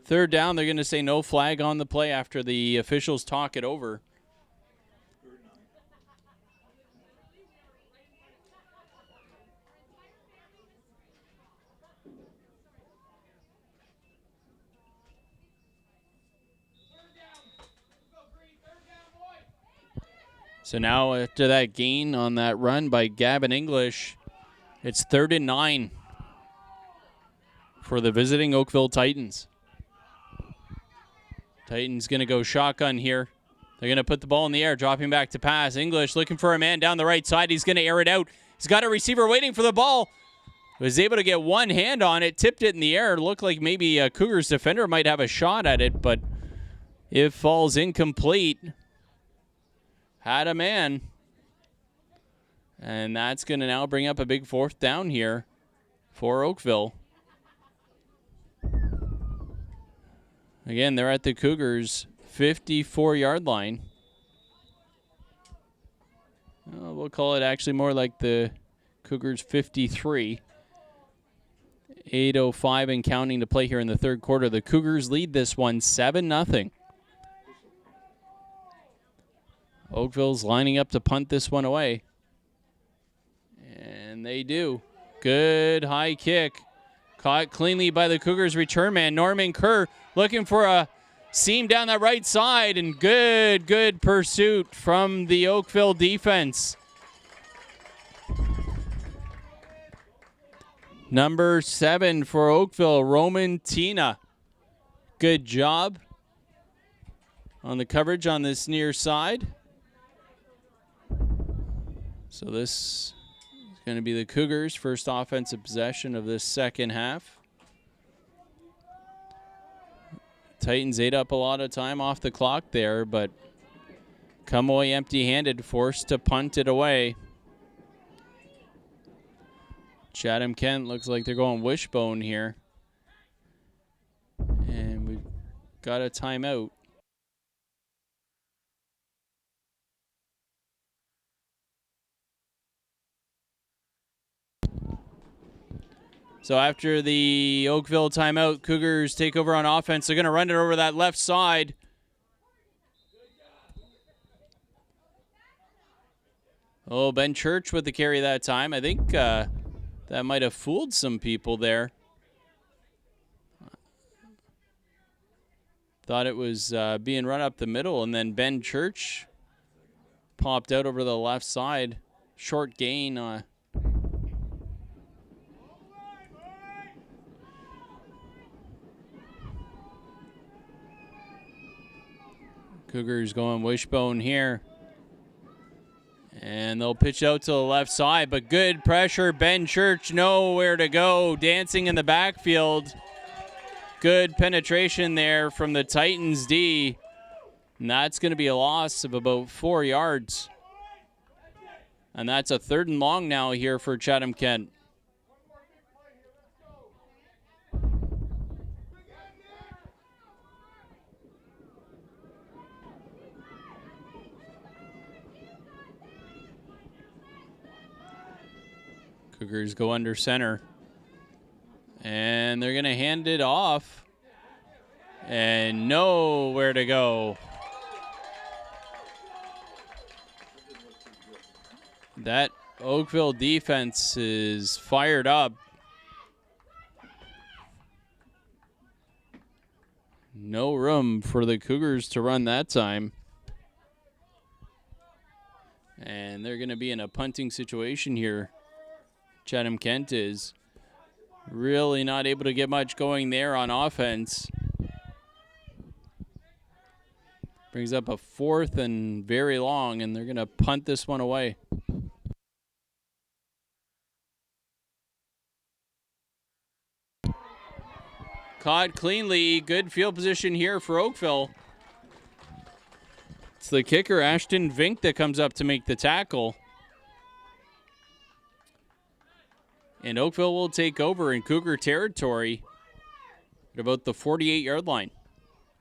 third down, they're going to say no flag on the play after the officials talk it over. So now after that gain on that run by Gavin English, it's 3rd and 9 for the visiting Oakville Titans. Titans going to go shotgun here. They're going to put the ball in the air, dropping back to pass. English looking for a man down the right side. He's going to air it out. He's got a receiver waiting for the ball. Was able to get one hand on it, tipped it in the air. Looked like maybe a Cougars defender might have a shot at it, but it falls incomplete. Had a man. And that's going to now bring up a big 4th down here for Oakville. Again, they're at the Cougars' 54-yard line. We'll call it actually more like the Cougars' 53. 8:05 and counting to play here in the third quarter. The Cougars lead this one 7-0. Oakville's lining up to punt this one away. And they do. Good high kick. Caught cleanly by the Cougars return man, Norman Kerr, looking for a seam down that right side, and good pursuit from the Oakville defense. Number 7 for Oakville, Roman Tina. Good job on the coverage on this near side. So this is going to be the Cougars' first offensive possession of this second half. Titans ate up a lot of time off the clock there, but come away empty-handed, forced to punt it away. Chatham-Kent looks like they're going wishbone here. And we've got a timeout. So after the Oakville timeout, Cougars take over on offense. They're going to run it over that left side. Oh, Ben Church with the carry that time. I think that might have fooled some people there. Thought it was being run up the middle, and then Ben Church popped out over the left side. Short gain. Cougars going wishbone here. And they'll pitch out to the left side, but good pressure. Ben Church nowhere to go, dancing in the backfield. Good penetration there from the Titans D. And that's going to be a loss of about 4 yards. And that's a 3rd and long now here for Chatham-Kent. Cougars go under center. And they're going to hand it off. And nowhere to go. That Oakville defense is fired up. No room for the Cougars to run that time. And they're going to be in a punting situation here. Chatham-Kent is really not able to get much going there on offense. Brings up a 4th and very long, and they're going to punt this one away. Caught cleanly. Good field position here for Oakville. It's the kicker, Ashton Vink, that comes up to make the tackle. And Oakville will take over in Cougar territory at about the 48-yard line.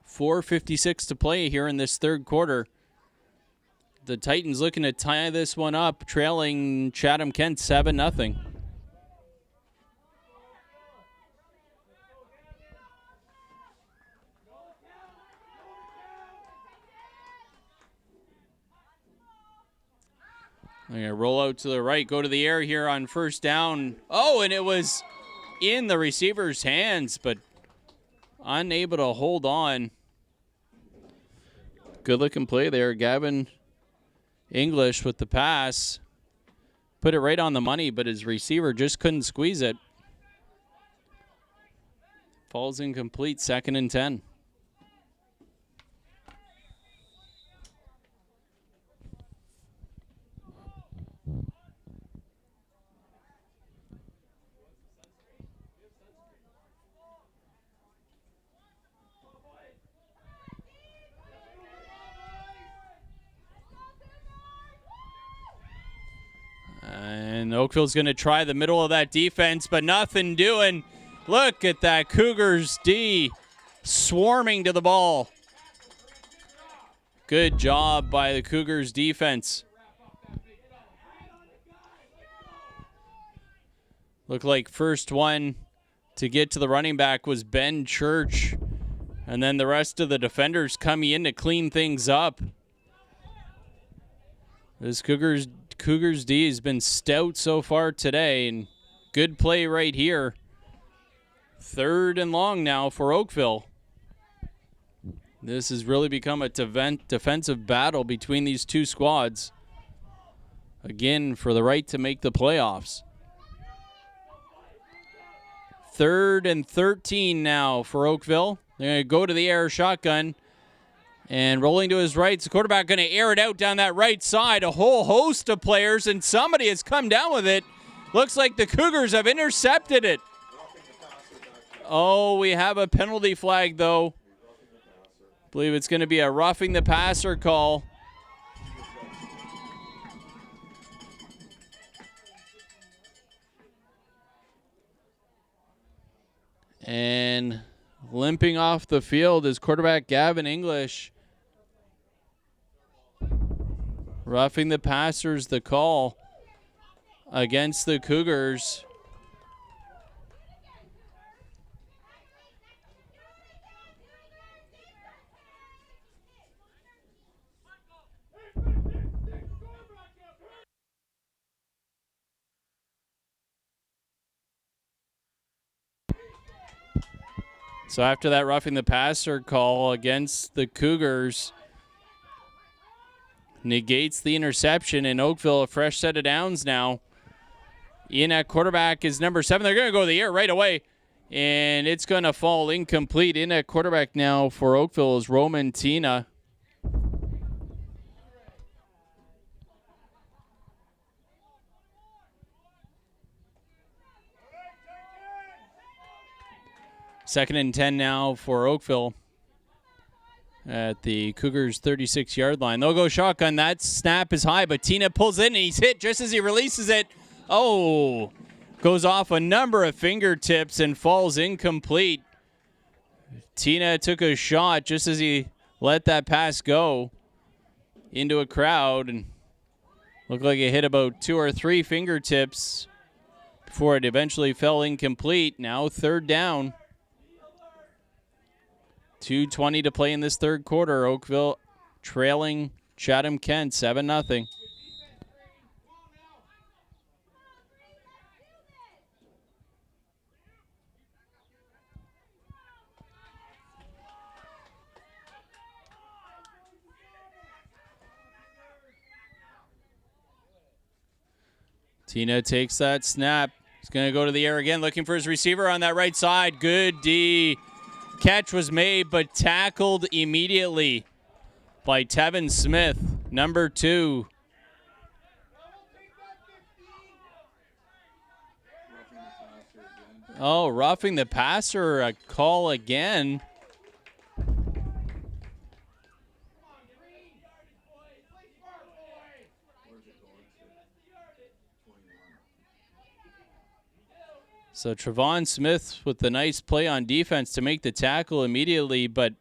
4:56 to play here in this third quarter. The Titans looking to tie this one up, trailing Chatham-Kent 7-0. They're going to roll out to the right, go to the air here on first down. Oh, and it was in the receiver's hands, but unable to hold on. Good looking play there. Gavin English with the pass. Put it right on the money, but his receiver just couldn't squeeze it. Falls incomplete, 2nd and 10. And Oakville's going to try the middle of that defense, but nothing doing. Look at that Cougars D swarming to the ball. Good job by the Cougars defense. Looked like first one to get to the running back was Ben Church. And then the rest of the defenders coming in to clean things up. This Cougars D has been stout so far today, and good play right here. 3rd and long now for Oakville. This has really become a defensive battle between these two squads. Again, for the right to make the playoffs. 3rd and 13 now for Oakville. They're going to go to the air shotgun. And rolling to his right, the quarterback going to air it out down that right side. A whole host of players, and somebody has come down with it. Looks like the Cougars have intercepted it. Oh, we have a penalty flag, though. I believe it's going to be a roughing the passer call. And limping off the field is quarterback Gavin English. Roughing the passer's the call against the Cougars. So after that roughing the passer call against the Cougars, negates the interception, and Oakville a fresh set of downs now. In at quarterback is number 7. They're going to go to the air right away, and it's going to fall incomplete. In at quarterback now for Oakville is Roman Tina. Second and 10 now for Oakville at the Cougars' 36-yard line. They'll go shotgun. That snap is high, but Tina pulls in, and he's hit just as he releases it. Oh, goes off a number of fingertips and falls incomplete. Tina took a shot just as he let that pass go into a crowd, and looked like it hit about 2 or 3 fingertips before it eventually fell incomplete. Now 3rd down. 2:20 to play in this third quarter. Oakville trailing Chatham-Kent 7-0. Tina takes that snap. He's going to go to the air again, looking for his receiver on that right side. Good D. Catch was made, but tackled immediately by Tevin Smith, number 2. Oh, roughing the passer, a call again. So Trevon Smith with the nice play on defense to make the tackle immediately, but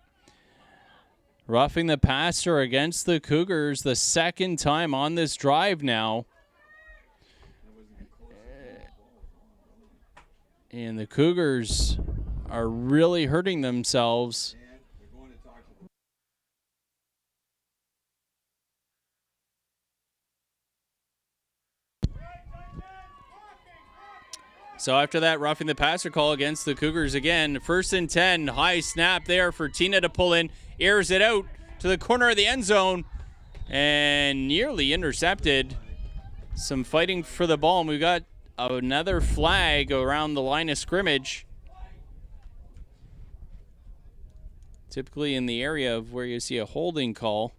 roughing the passer against the Cougars the second time on this drive now. And the Cougars are really hurting themselves. So after that roughing the passer call against the Cougars again, 1st and 10, high snap there for Tina to pull in, airs it out to the corner of the end zone, and nearly intercepted. Some fighting for the ball, and we got another flag around the line of scrimmage. Typically in the area of where you see a holding call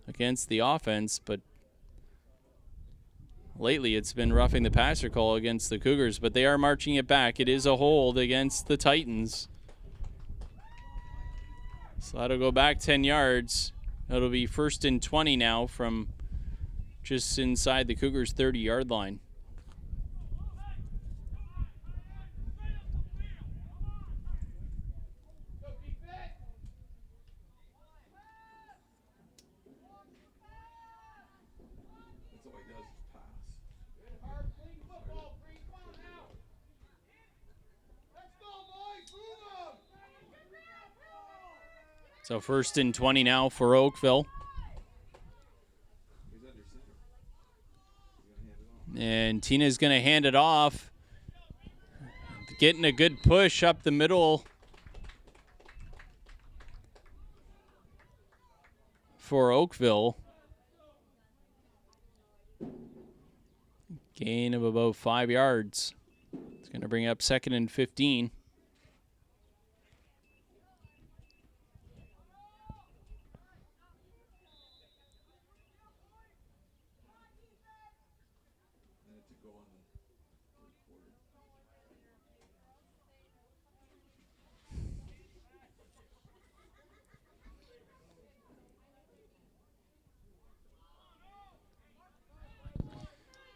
against the offense, but lately it's been roughing the passer call against the Cougars, but they are marching it back. It is a hold against the Titans. So that'll go back 10 yards. It'll be 1st and 20 now from just inside the Cougars' 30-yard line. So 1st and 20 now for Oakville. And Tina's going to hand it off. Getting a good push up the middle for Oakville. Gain of about 5 yards. It's going to bring up 2nd and 15.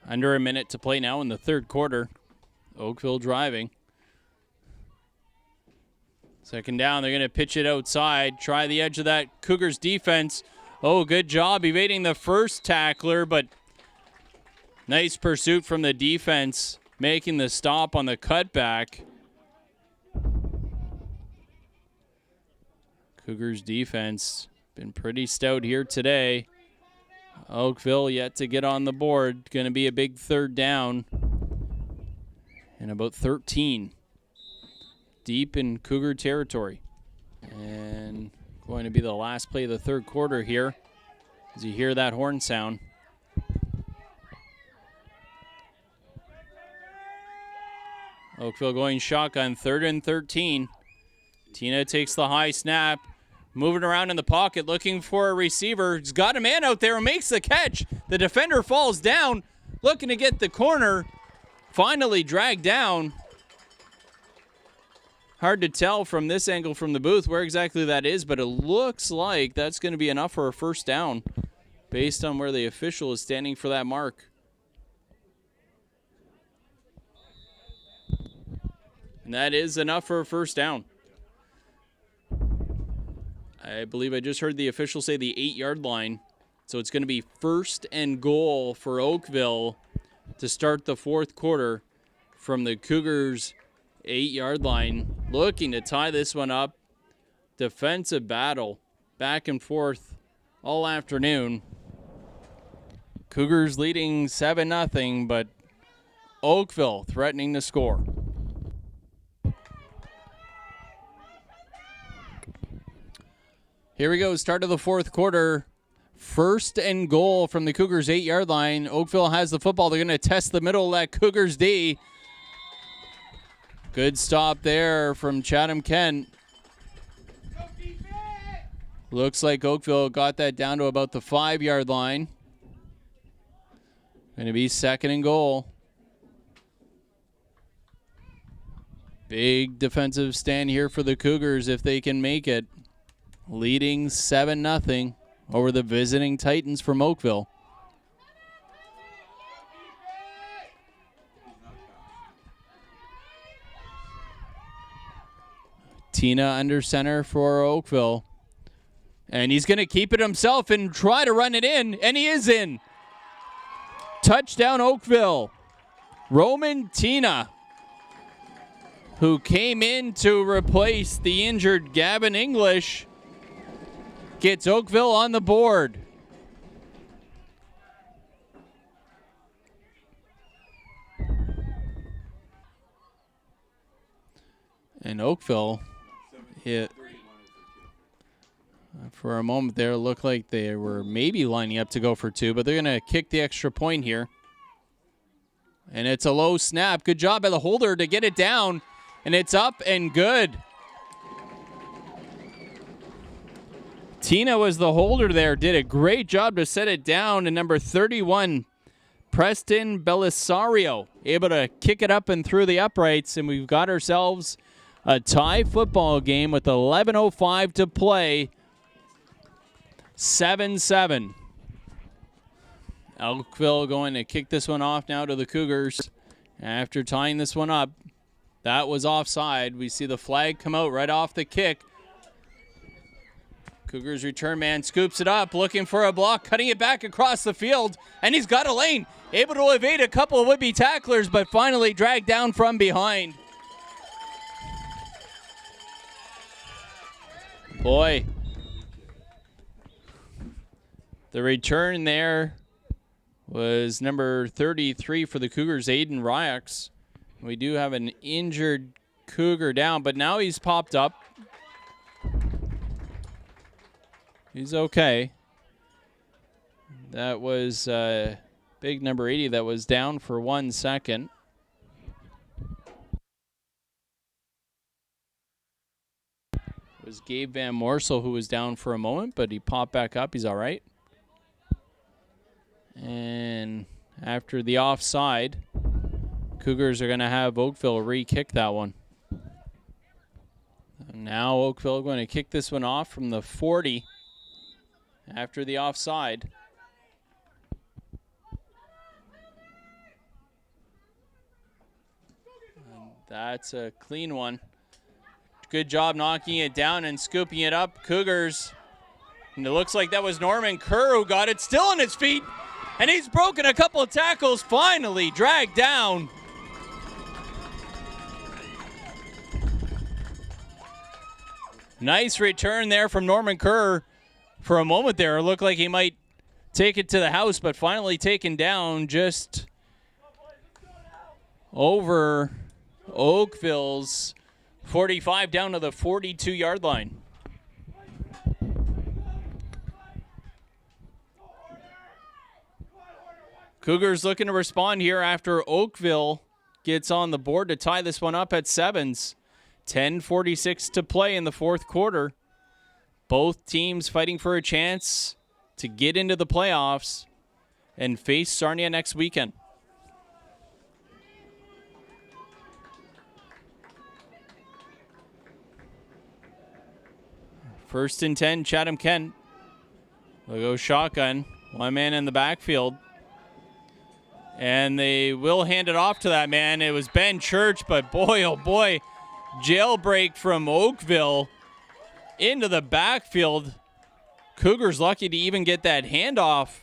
Under a minute to play now in the 3rd quarter. Oakville driving. 2nd down, they're going to pitch it outside. Try the edge of that Cougars defense. Oh, good job evading the first tackler, but nice pursuit from the defense, making the stop on the cutback. Cougars defense been pretty stout here today. Oakville yet to get on the board. Going to be a big 3rd down. And about 13. Deep in Cougar territory. And going to be the last play of the 3rd quarter here. As you hear that horn sound. Oakville going shotgun, 3rd and 13. Tina takes the high snap. Moving around in the pocket, looking for a receiver. He's got a man out there who makes the catch. The defender falls down, looking to get the corner. Finally dragged down. Hard to tell from this angle from the booth where exactly that is, but it looks like that's going to be enough for a 1st down based on where the official is standing for that mark. And that is enough for a 1st down. I believe I just heard the official say the 8-yard line. So it's going to be 1st and goal for Oakville to start the 4th quarter from the Cougars' 8-yard line. Looking to tie this one up. Defensive battle back and forth all afternoon. Cougars leading 7-0, but Oakville threatening to score. Here we go, start of the 4th quarter. First and goal from the Cougars 8-yard line. Oakville has the football. They're going to test the middle of that Cougars D. Good stop there from Chatham-Kent. Looks like Oakville got that down to about the 5-yard line. Going to be second and goal. Big defensive stand here for the Cougars if they can make it. Leading 7-0 over the visiting Titans from Oakville. Tina under center for Oakville. And he's going to keep it himself and try to run it in, and he is in. Touchdown Oakville. Roman Tina, who came in to replace the injured Gavin English, gets Oakville on the board. And Oakville hit. For a moment there, it looked like they were maybe lining up to go for two, but they're going to kick the extra point here. And it's a low snap. Good job by the holder to get it down, and it's up and good. Tina was the holder there, did a great job to set it down, and number 31, Preston Belisario, able to kick it up and through the uprights, and we've got ourselves a tie football game with 11:05 to play. 7-7. Oakville going to kick this one off now to the Cougars. After tying this one up, that was offside. We see the flag come out right off the kick. Cougars return man scoops it up, looking for a block, cutting it back across the field, and he's got a lane. Able to evade a couple of would-be tacklers, but finally dragged down from behind. Boy. The return there was number 33 for the Cougars, Aiden Ryox. We do have an injured Cougar down, but now he's popped up. He's okay. That was big number 80 that was down for 1 second. It was Gabe Van Morsel who was down for a moment, but he popped back up. He's all right. And after the offside, Cougars are going to have Oakville re-kick that one. Now Oakville going to kick this one off from the 40 after the offside. And that's a clean one. Good job knocking it down and scooping it up. Cougars. And it looks like that was Norman Kerr who got it, still on his feet. And he's broken a couple of tackles, finally dragged down. Nice return there from Norman Kerr. For a moment there, it looked like he might take it to the house, but finally taken down just over Oakville's 45 down to the 42-yard line. Cougars looking to respond here after Oakville gets on the board to tie this one up at 7s. 10:46 to play in the fourth quarter. Both teams fighting for a chance to get into the playoffs and face Sarnia next weekend. First and 10, Chatham-Kent. They'll go shotgun. One man in the backfield. And they will hand it off to that man. It was Ben Church, but boy, oh boy, jailbreak from Oakville into the backfield. Cougars lucky to even get that handoff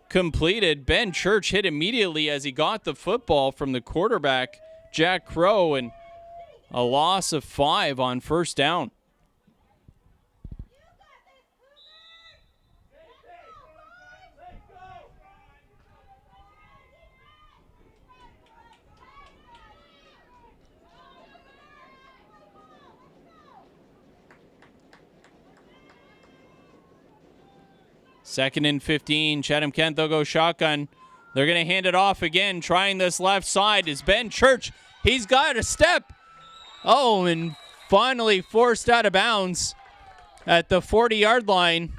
completed. Ben Church hit immediately as he got the football from the quarterback, Jack Crow, and a loss of 5 on first down. 2nd and 15. Chatham-Kent, they'll go shotgun. They're going to hand it off again. Trying this left side is Ben Church. He's got a step. Oh, and finally forced out of bounds at the 40-yard line.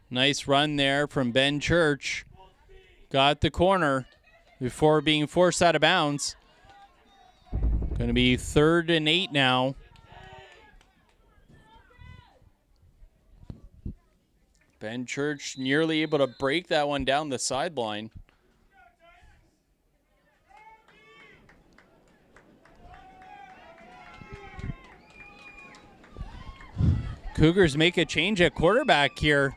Nice run there from Ben Church. Got the corner before being forced out of bounds. Going to be 3rd and 8 now. Ben Church nearly able to break that one down the sideline. Cougars make a change at quarterback here.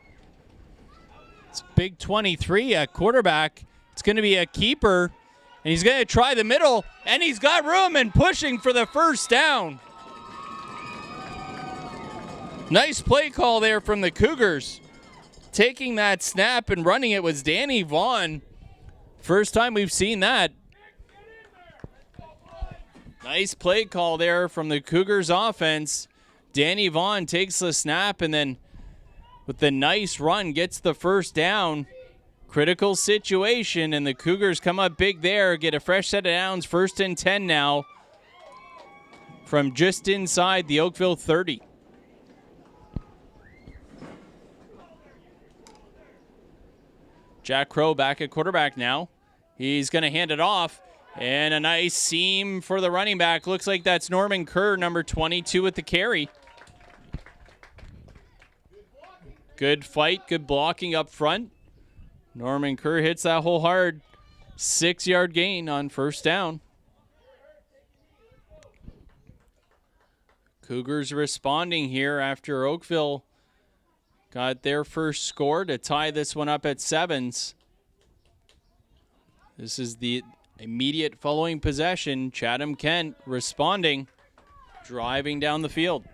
It's big 23 at quarterback. It's going to be a keeper, and he's going to try the middle, and he's got room and pushing for the first down. Nice play call there from the Cougars. Taking that snap and running it was Danny Vaughn. First time we've seen that. Nice play call there from the Cougars offense. Danny Vaughn takes the snap and then with the nice run gets the first down. Critical situation, and the Cougars come up big there, get a fresh set of downs. 1st and 10 now from just inside the Oakville 30. Jack Crow back at quarterback now. He's going to hand it off, and a nice seam for the running back. Looks like that's Norman Kerr, number 22 with the carry. Good fight, good blocking up front. Norman Kerr hits that hole hard. 6-yard gain on first down. Cougars responding here after Oakville got their first score to tie this one up at 7s. This is the immediate following possession. Chatham-Kent responding, driving down the field.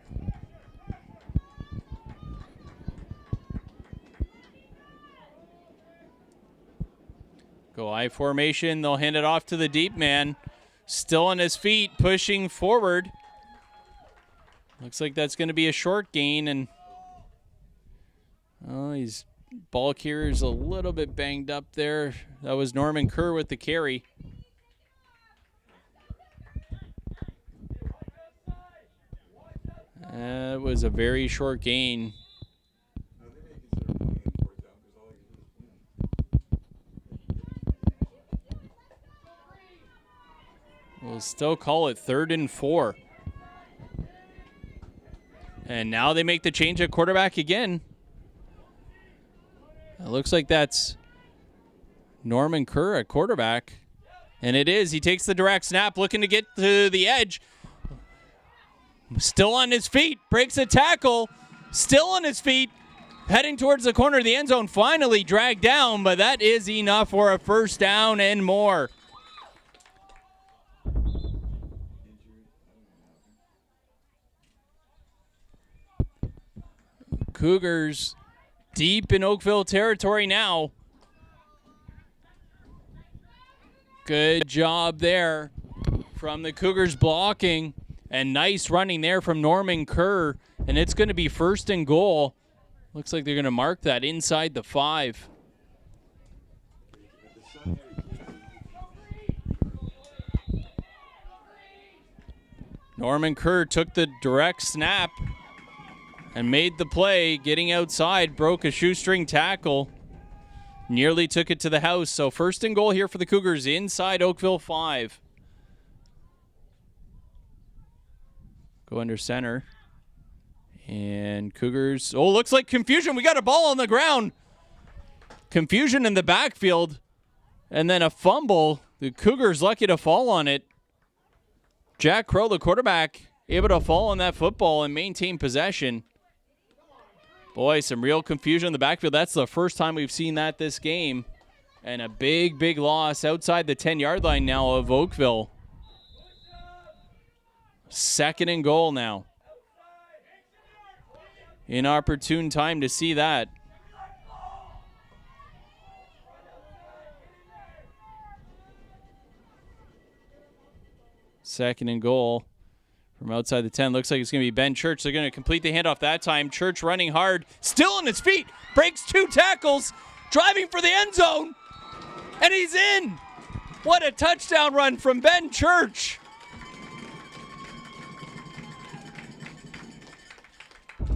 Go I formation. They'll hand it off to the deep man. Still on his feet, pushing forward. Looks like that's going to be a short gain, and his ball carrier's a little bit banged up there. That was Norman Kerr with the carry. It was a very short gain. We'll still call it 3rd and 4. And now they make the change at quarterback again. It looks like that's Norman Kerr at quarterback. And it is. He takes the direct snap, looking to get to the edge. Still on his feet. Breaks a tackle. Still on his feet. Heading towards the corner of the end zone. Finally dragged down, but that is enough for a first down and more. Cougars deep in Oakville territory now. Good job there from the Cougars blocking, and nice running there from Norman Kerr, and it's going to be 1st and goal. Looks like they're going to mark that inside the 5. Norman Kerr took the direct snap and made the play, getting outside, broke a shoestring tackle, nearly took it to the house. So 1st and goal here for the Cougars inside Oakville 5. Go under center. And Cougars, looks like confusion. We got a ball on the ground. Confusion in the backfield. And then a fumble. The Cougars lucky to fall on it. Jack Crow, the quarterback, able to fall on that football and maintain possession. Boy, some real confusion in the backfield. That's the first time we've seen that this game. And a big, big loss outside the 10-yard line now of Oakville. 2nd and goal now. Inopportune time to see that. Second and goal from outside the 10. Looks like it's going to be Ben Church. They're going to complete the handoff that time. Church running hard, still on his feet, breaks 2 tackles, driving for the end zone, and he's in. What a touchdown run from Ben Church.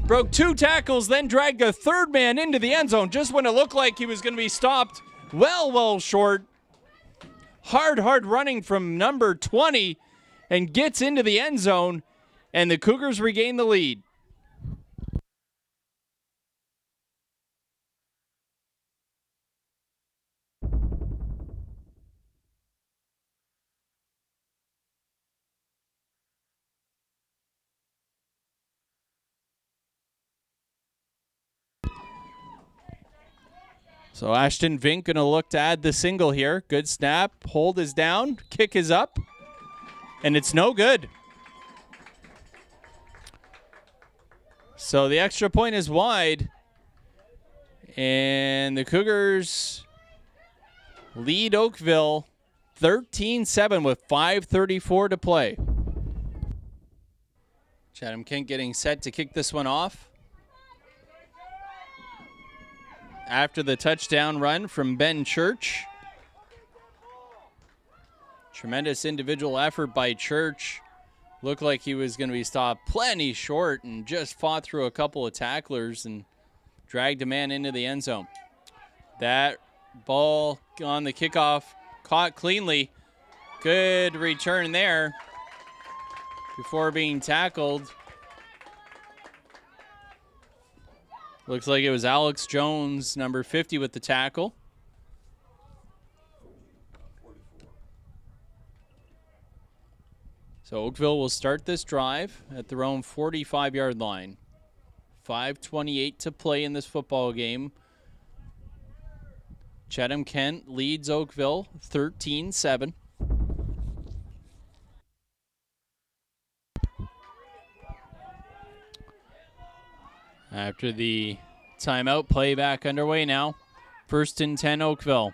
Broke 2 tackles, then dragged a third man into the end zone just when it looked like he was going to be stopped well short. Hard running from number 20 and gets into the end zone, and the Cougars regain the lead. So Ashton Vink going to look to add the single here. Good snap. Hold is down. Kick is up. And it's no good. So the extra point is wide. And the Cougars lead Oakville 13-7 with 5:34 to play. Chatham-Kent getting set to kick this one off. After the touchdown run from Ben Church. Tremendous individual effort by Church. Looked like he was going to be stopped plenty short and just fought through a couple of tacklers and dragged a man into the end zone. That ball on the kickoff caught cleanly. Good return there before being tackled. Looks like it was Alex Jones, number 50, with the tackle. So Oakville will start this drive at their own 45-yard line. 5:28 to play in this football game. Chatham-Kent leads Oakville 13-7. After the timeout, play back underway now. 1st and 10, Oakville.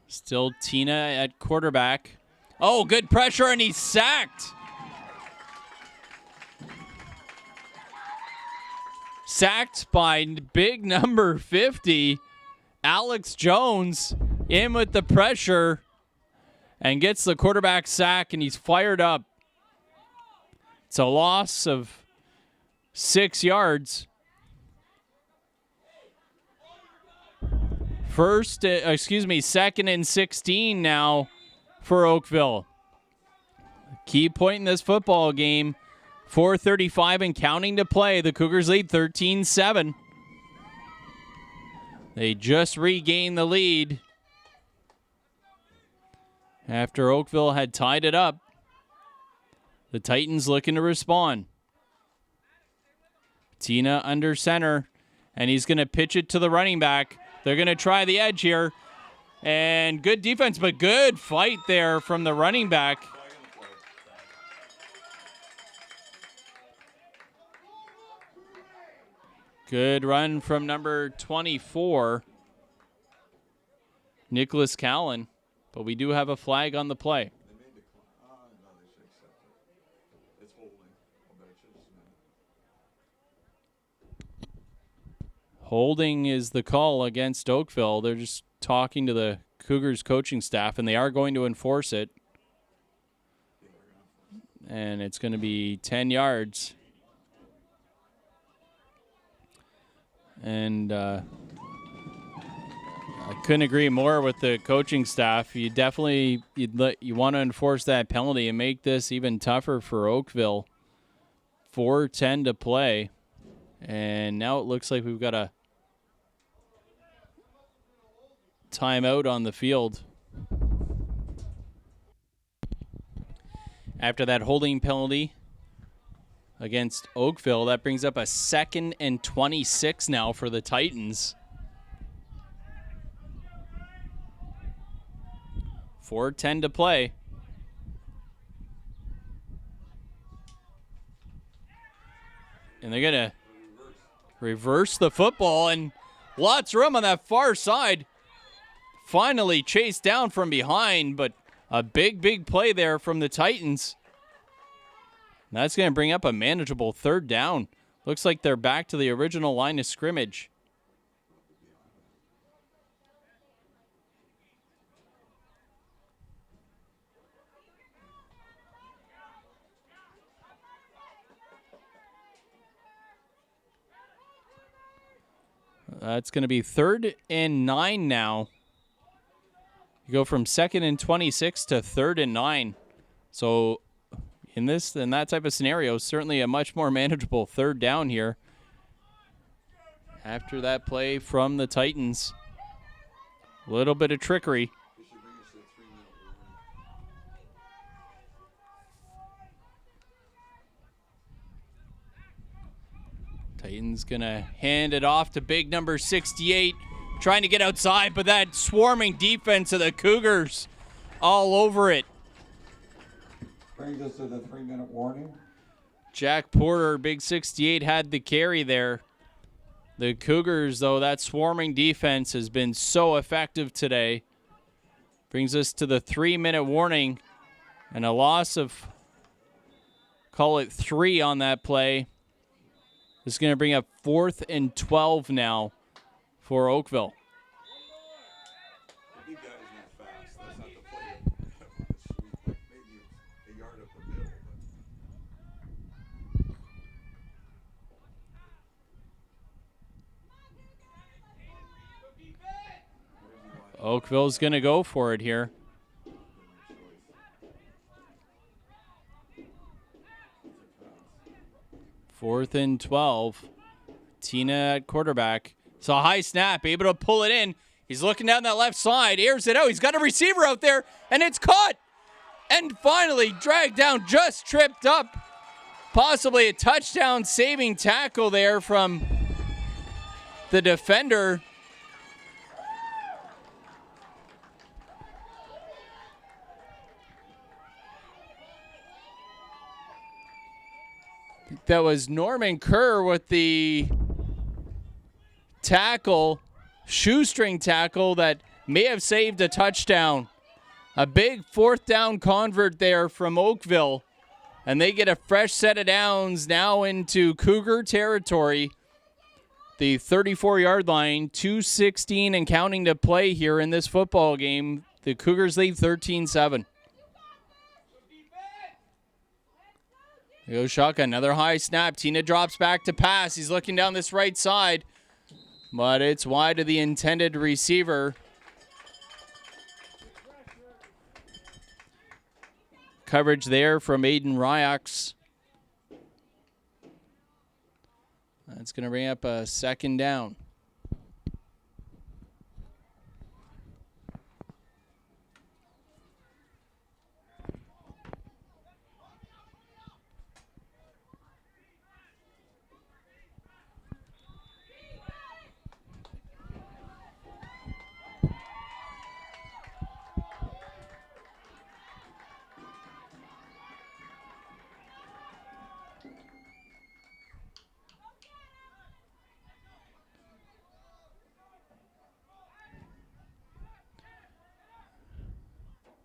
Still Tina at quarterback. Oh, good pressure, and he's sacked. Sacked by big number 50, Alex Jones, in with the pressure, and gets the quarterback sack, and he's fired up. It's a loss of 6 yards. Second and 16 now for Oakville. Key point in this football game. 4:35 and counting to play. The Cougars lead 13-7. They just regained the lead after Oakville had tied it up. The Titans looking to respond. Tina under center, and he's going to pitch it to the running back. They're going to try the edge here. And good defense, but good fight there from the running back. Good run from number 24, Nicholas Callan. But we do have a flag on the play. Holding is the call against Oakville. They're just talking to the Cougars coaching staff, and they are going to enforce it. And it's going to be 10 yards. And I couldn't agree more with the coaching staff. You definitely you want to enforce that penalty and make this even tougher for Oakville. 4:10 to play. And now it looks like we've got a timeout on the field. After that holding penalty against Oakville, that brings up a 2nd and 26 now for the Titans. 4:10 to play. And they're going to reverse the football, and lots of room on that far side. Finally chased down from behind, but A big play there from the Titans. That's going to bring up a manageable third down. Looks like they're back to the original line of scrimmage. It's going to be 3rd and 9 now. You go from 2nd and 26 to 3rd and 9. So in that type of scenario, certainly a much more manageable third down here. After that play from the Titans, a little bit of trickery. Titans gonna hand it off to big number 68, trying to get outside, but that swarming defense of the Cougars all over it. Brings us to the 3-minute warning. Jack Porter, big 68, had the carry there. The Cougars, though, that swarming defense has been so effective today. Brings us to the 3-minute warning and a loss of, call it 3 on that play. This is going to bring up 4th and 12 now for Oakville. The big guy is not fast. That's not the play. Maybe a yard up the middle. Oakville's going to go for it here. Fourth and 12. Tina at quarterback. It's a high snap, able to pull it in. He's looking down that left side, airs it out. He's got a receiver out there, and it's caught. And finally dragged down, just tripped up. Possibly a touchdown saving tackle there from the defender. That was Norman Kerr with the tackle, shoestring tackle that may have saved a touchdown. A big 4th down convert there from Oakville. And they get a fresh set of downs now into Cougar territory. The 34-yard line, 2:16 and counting to play here in this football game. The Cougars lead 13-7. There goes shotgun, another high snap. Tina drops back to pass. He's looking down this right side, but it's wide to the intended receiver. Coverage there from Aiden Ryox. That's going to bring up a 2nd down.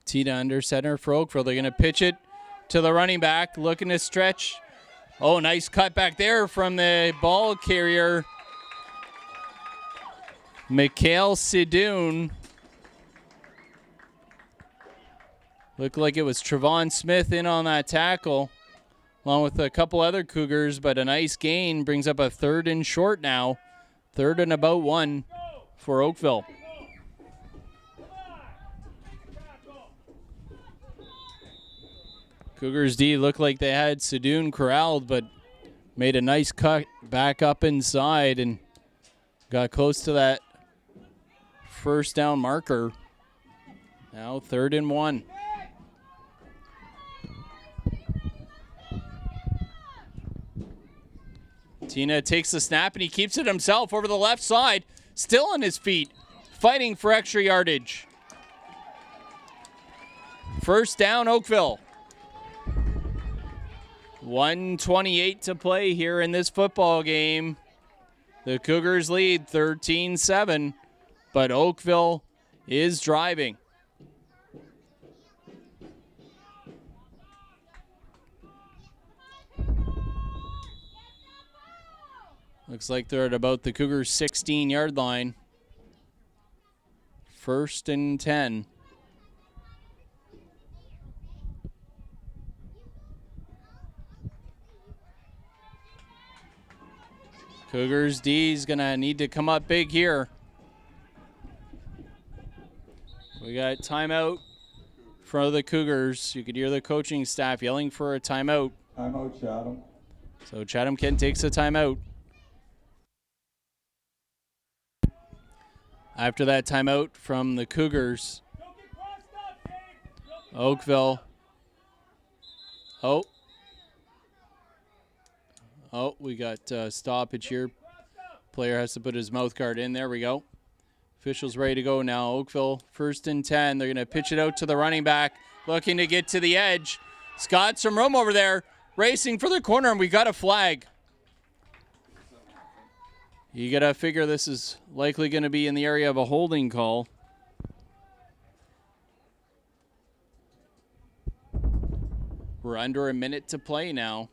Tina under center for Oakville. They're going to pitch it to the running back, looking to stretch. Oh, nice cut back there from the ball carrier, Mikhail Sidoun. Looked like it was Trevon Smith in on that tackle, along with a couple other Cougars, but a nice gain brings up a 3rd and short now. 3rd and about 1 for Oakville. Cougars D looked like they had Sidoun corralled, but made a nice cut back up inside and got close to that 1st down marker. Now 3rd and 1. Tina takes the snap and he keeps it himself over the left side, still on his feet, fighting for extra yardage. 1st down, Oakville. 1:28 to play here in this football game. The Cougars lead 13-7, but Oakville is driving. Looks like they're at about the Cougars' 16-yard line. 1st and 10. Cougars D is going to need to come up big here. We got timeout for the Cougars. You could hear the coaching staff yelling for a timeout. Timeout, Chatham. So Chatham-Kent takes a timeout. After that timeout from the Cougars, Oakville. Oh, we got stoppage here. Player has to put his mouth guard in. There we go. Officials ready to go now. Oakville, 1st and 10. They're going to pitch it out to the running back, looking to get to the edge. He's got some room over there, racing for the corner, and we got a flag. You got to figure this is likely going to be in the area of a holding call. We're under a minute to play now.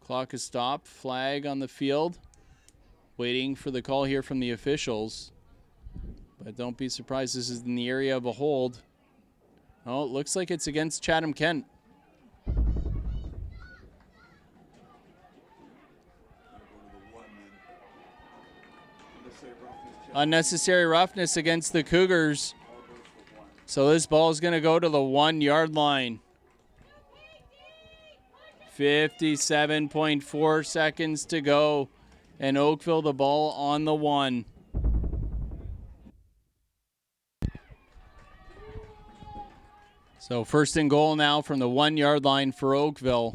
Clock is stopped. Flag on the field. Waiting for the call here from the officials. But don't be surprised, this is in the area of a hold. Oh, it looks like it's against Chatham-Kent. Unnecessary roughness against the Cougars. So this ball is going to go to the 1-yard line. 57.4 seconds to go. And Oakville the ball on the 1. So 1st and goal now from the 1-yard line for Oakville.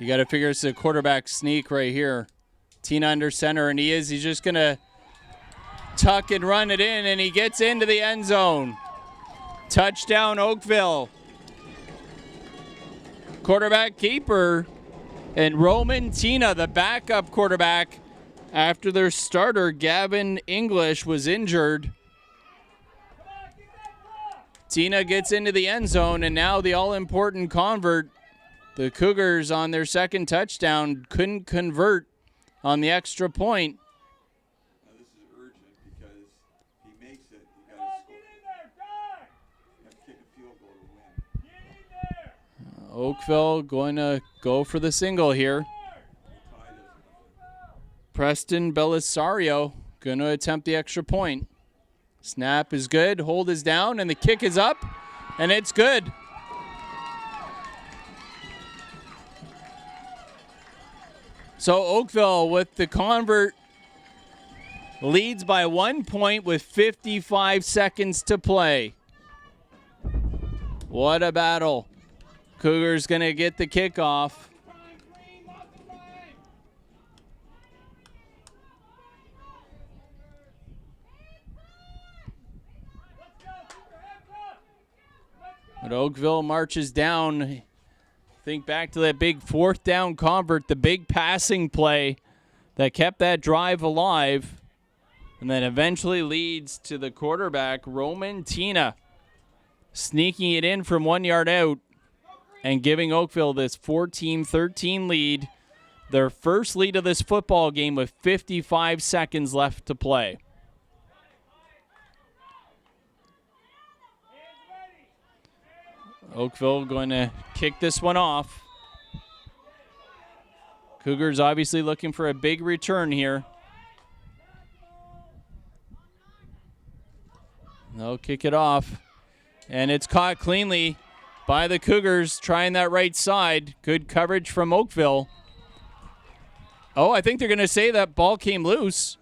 You got to figure it's a quarterback sneak right here. Tina under center, and he's just going to tuck and run it in, and he gets into the end zone. Touchdown, Oakville. Quarterback keeper, and Roman Tina, the backup quarterback, after their starter, Gavin English, was injured. Tina gets into the end zone, and now the all-important convert. The Cougars on their second touchdown couldn't convert on the extra point. Now this is urgent because if he makes it, you got to score. You have to kick a field goal to win. Oakville going to go for the single here. Preston Belisario going to attempt the extra point. Snap is good, hold is down, and the kick is up, and it's good. So Oakville, with the convert, leads by 1 point with 55 seconds to play. What a battle. Cougars going to get the kickoff. But Oakville marches down. Think back to that big 4th down convert, the big passing play that kept that drive alive, and then eventually leads to the quarterback, Roman Tina, sneaking it in from 1 yard out and giving Oakville this 14-13 lead, their first lead of this football game with 55 seconds left to play. Oakville going to kick this one off. Cougars obviously looking for a big return here. They'll kick it off. And it's caught cleanly by the Cougars, trying that right side. Good coverage from Oakville. Oh, I think they're going to say that ball came loose.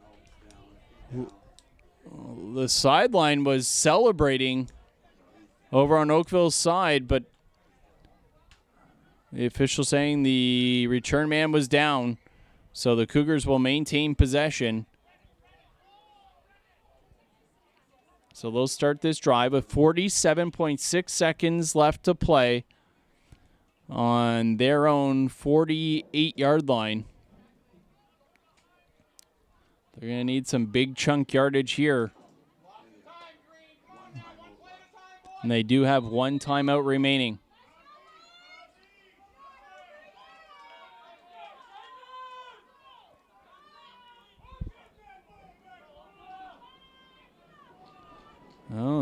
The sideline was celebrating over on Oakville's side, but the official saying the return man was down, so the Cougars will maintain possession. So they'll start this drive with 47.6 seconds left to play on their own 48-yard line. They're going to need some big chunk yardage here. And they do have one timeout remaining.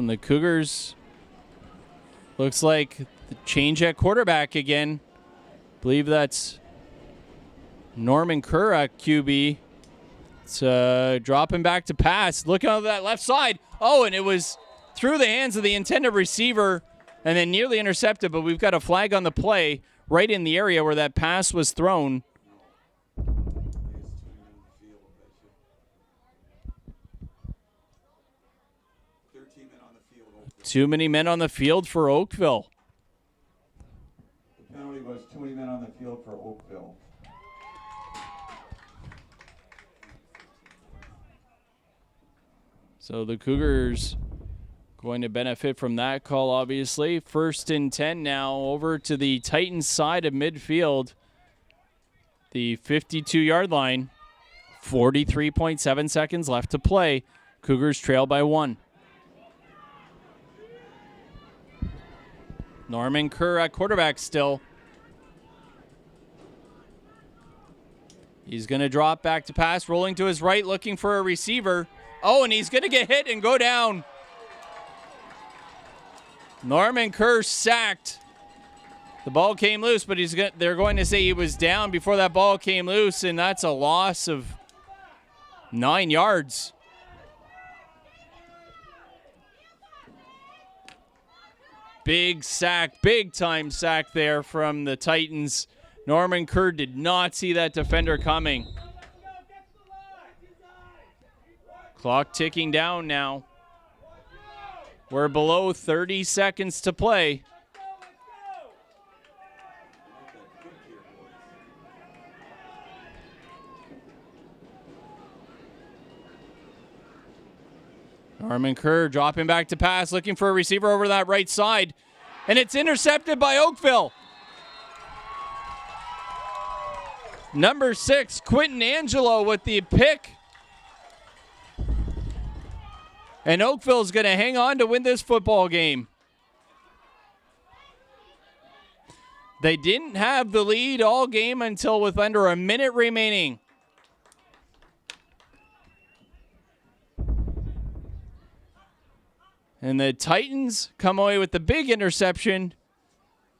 and the Cougars looks like the change at quarterback again. I believe that's Norman Kerr at QB. It's dropping back to pass. Looking on that left side. Oh, and it was through the hands of the intended receiver and then nearly intercepted, but we've got a flag on the play right in the area where that pass was thrown. Too many men on the field for Oakville. The penalty was too many men on the field for Oakville. So the Cougars going to benefit from that call, obviously. 1st and 10 now over to the Titans side of midfield. The 52-yard line. 43.7 seconds left to play. Cougars trail by 1. Norman Kerr at quarterback still. He's going to drop back to pass, rolling to his right, looking for a receiver. Oh, and he's going to get hit and go down. Norman Kerr sacked. The ball came loose, but they're going to say he was down before that ball came loose, and that's a loss of 9 yards. Big sack, big-time sack there from the Titans. Norman Kerr did not see that defender coming. Clock ticking down now. We're below 30 seconds to play. Norman Kerr dropping back to pass, looking for a receiver over that right side. And it's intercepted by Oakville. Number 6, Quentin Angelo with the pick. And Oakville's going to hang on to win this football game. They didn't have the lead all game until with under a minute remaining. And the Titans come away with the big interception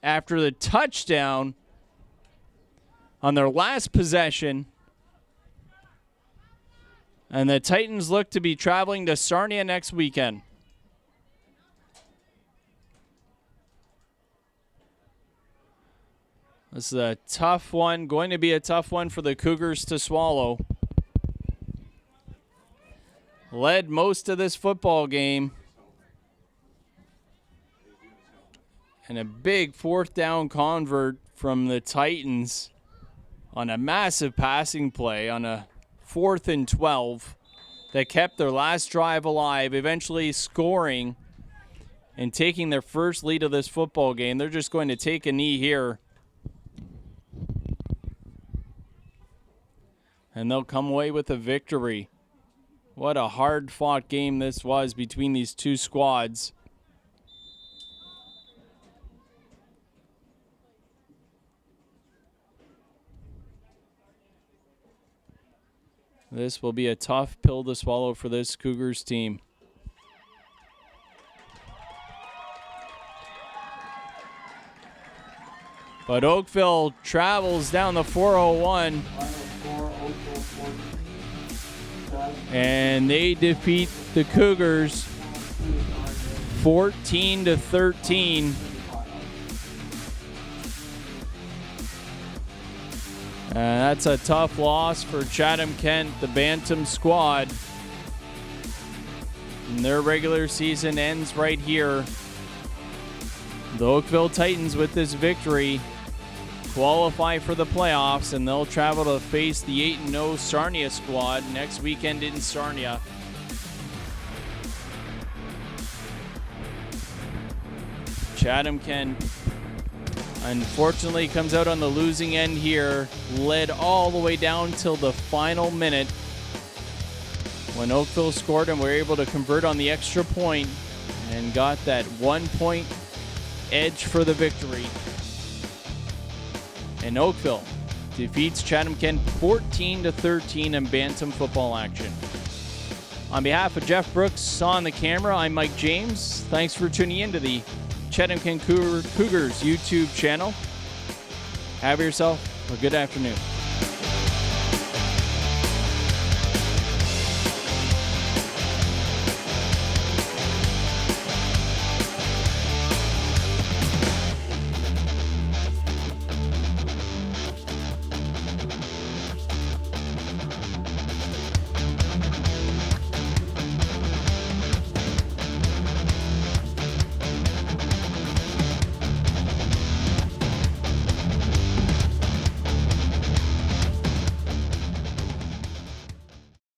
after the touchdown on their last possession. And the Titans look to be traveling to Sarnia next weekend. This is a tough one, going to be a tough one for the Cougars to swallow. Led most of this football game. And a big 4th down convert from the Titans on a massive passing play on a 4th and 12 that kept their last drive alive, eventually scoring and taking their first lead of this football game. They're just going to take a knee here. And they'll come away with a victory. What a hard-fought game this was between these two squads. This will be a tough pill to swallow for this Cougars team. But Oakville travels down the 401. And they defeat the Cougars 14-13. That's a tough loss for Chatham-Kent, the Bantam squad. And their regular season ends right here. The Oakville Titans, with this victory, qualify for the playoffs, and they'll travel to face the 8-0 Sarnia squad next weekend in Sarnia. Chatham-Kent, unfortunately, comes out on the losing end here, led all the way down till the final minute when Oakville scored and were able to convert on the extra point and got that 1-point edge for the victory. And Oakville defeats Chatham-Kent 14-13 in Bantam football action. On behalf of Jeff Brooks on the camera, I'm Mike James. Thanks for tuning in to the Chatham-Kent Cougars YouTube channel. Have yourself a good afternoon.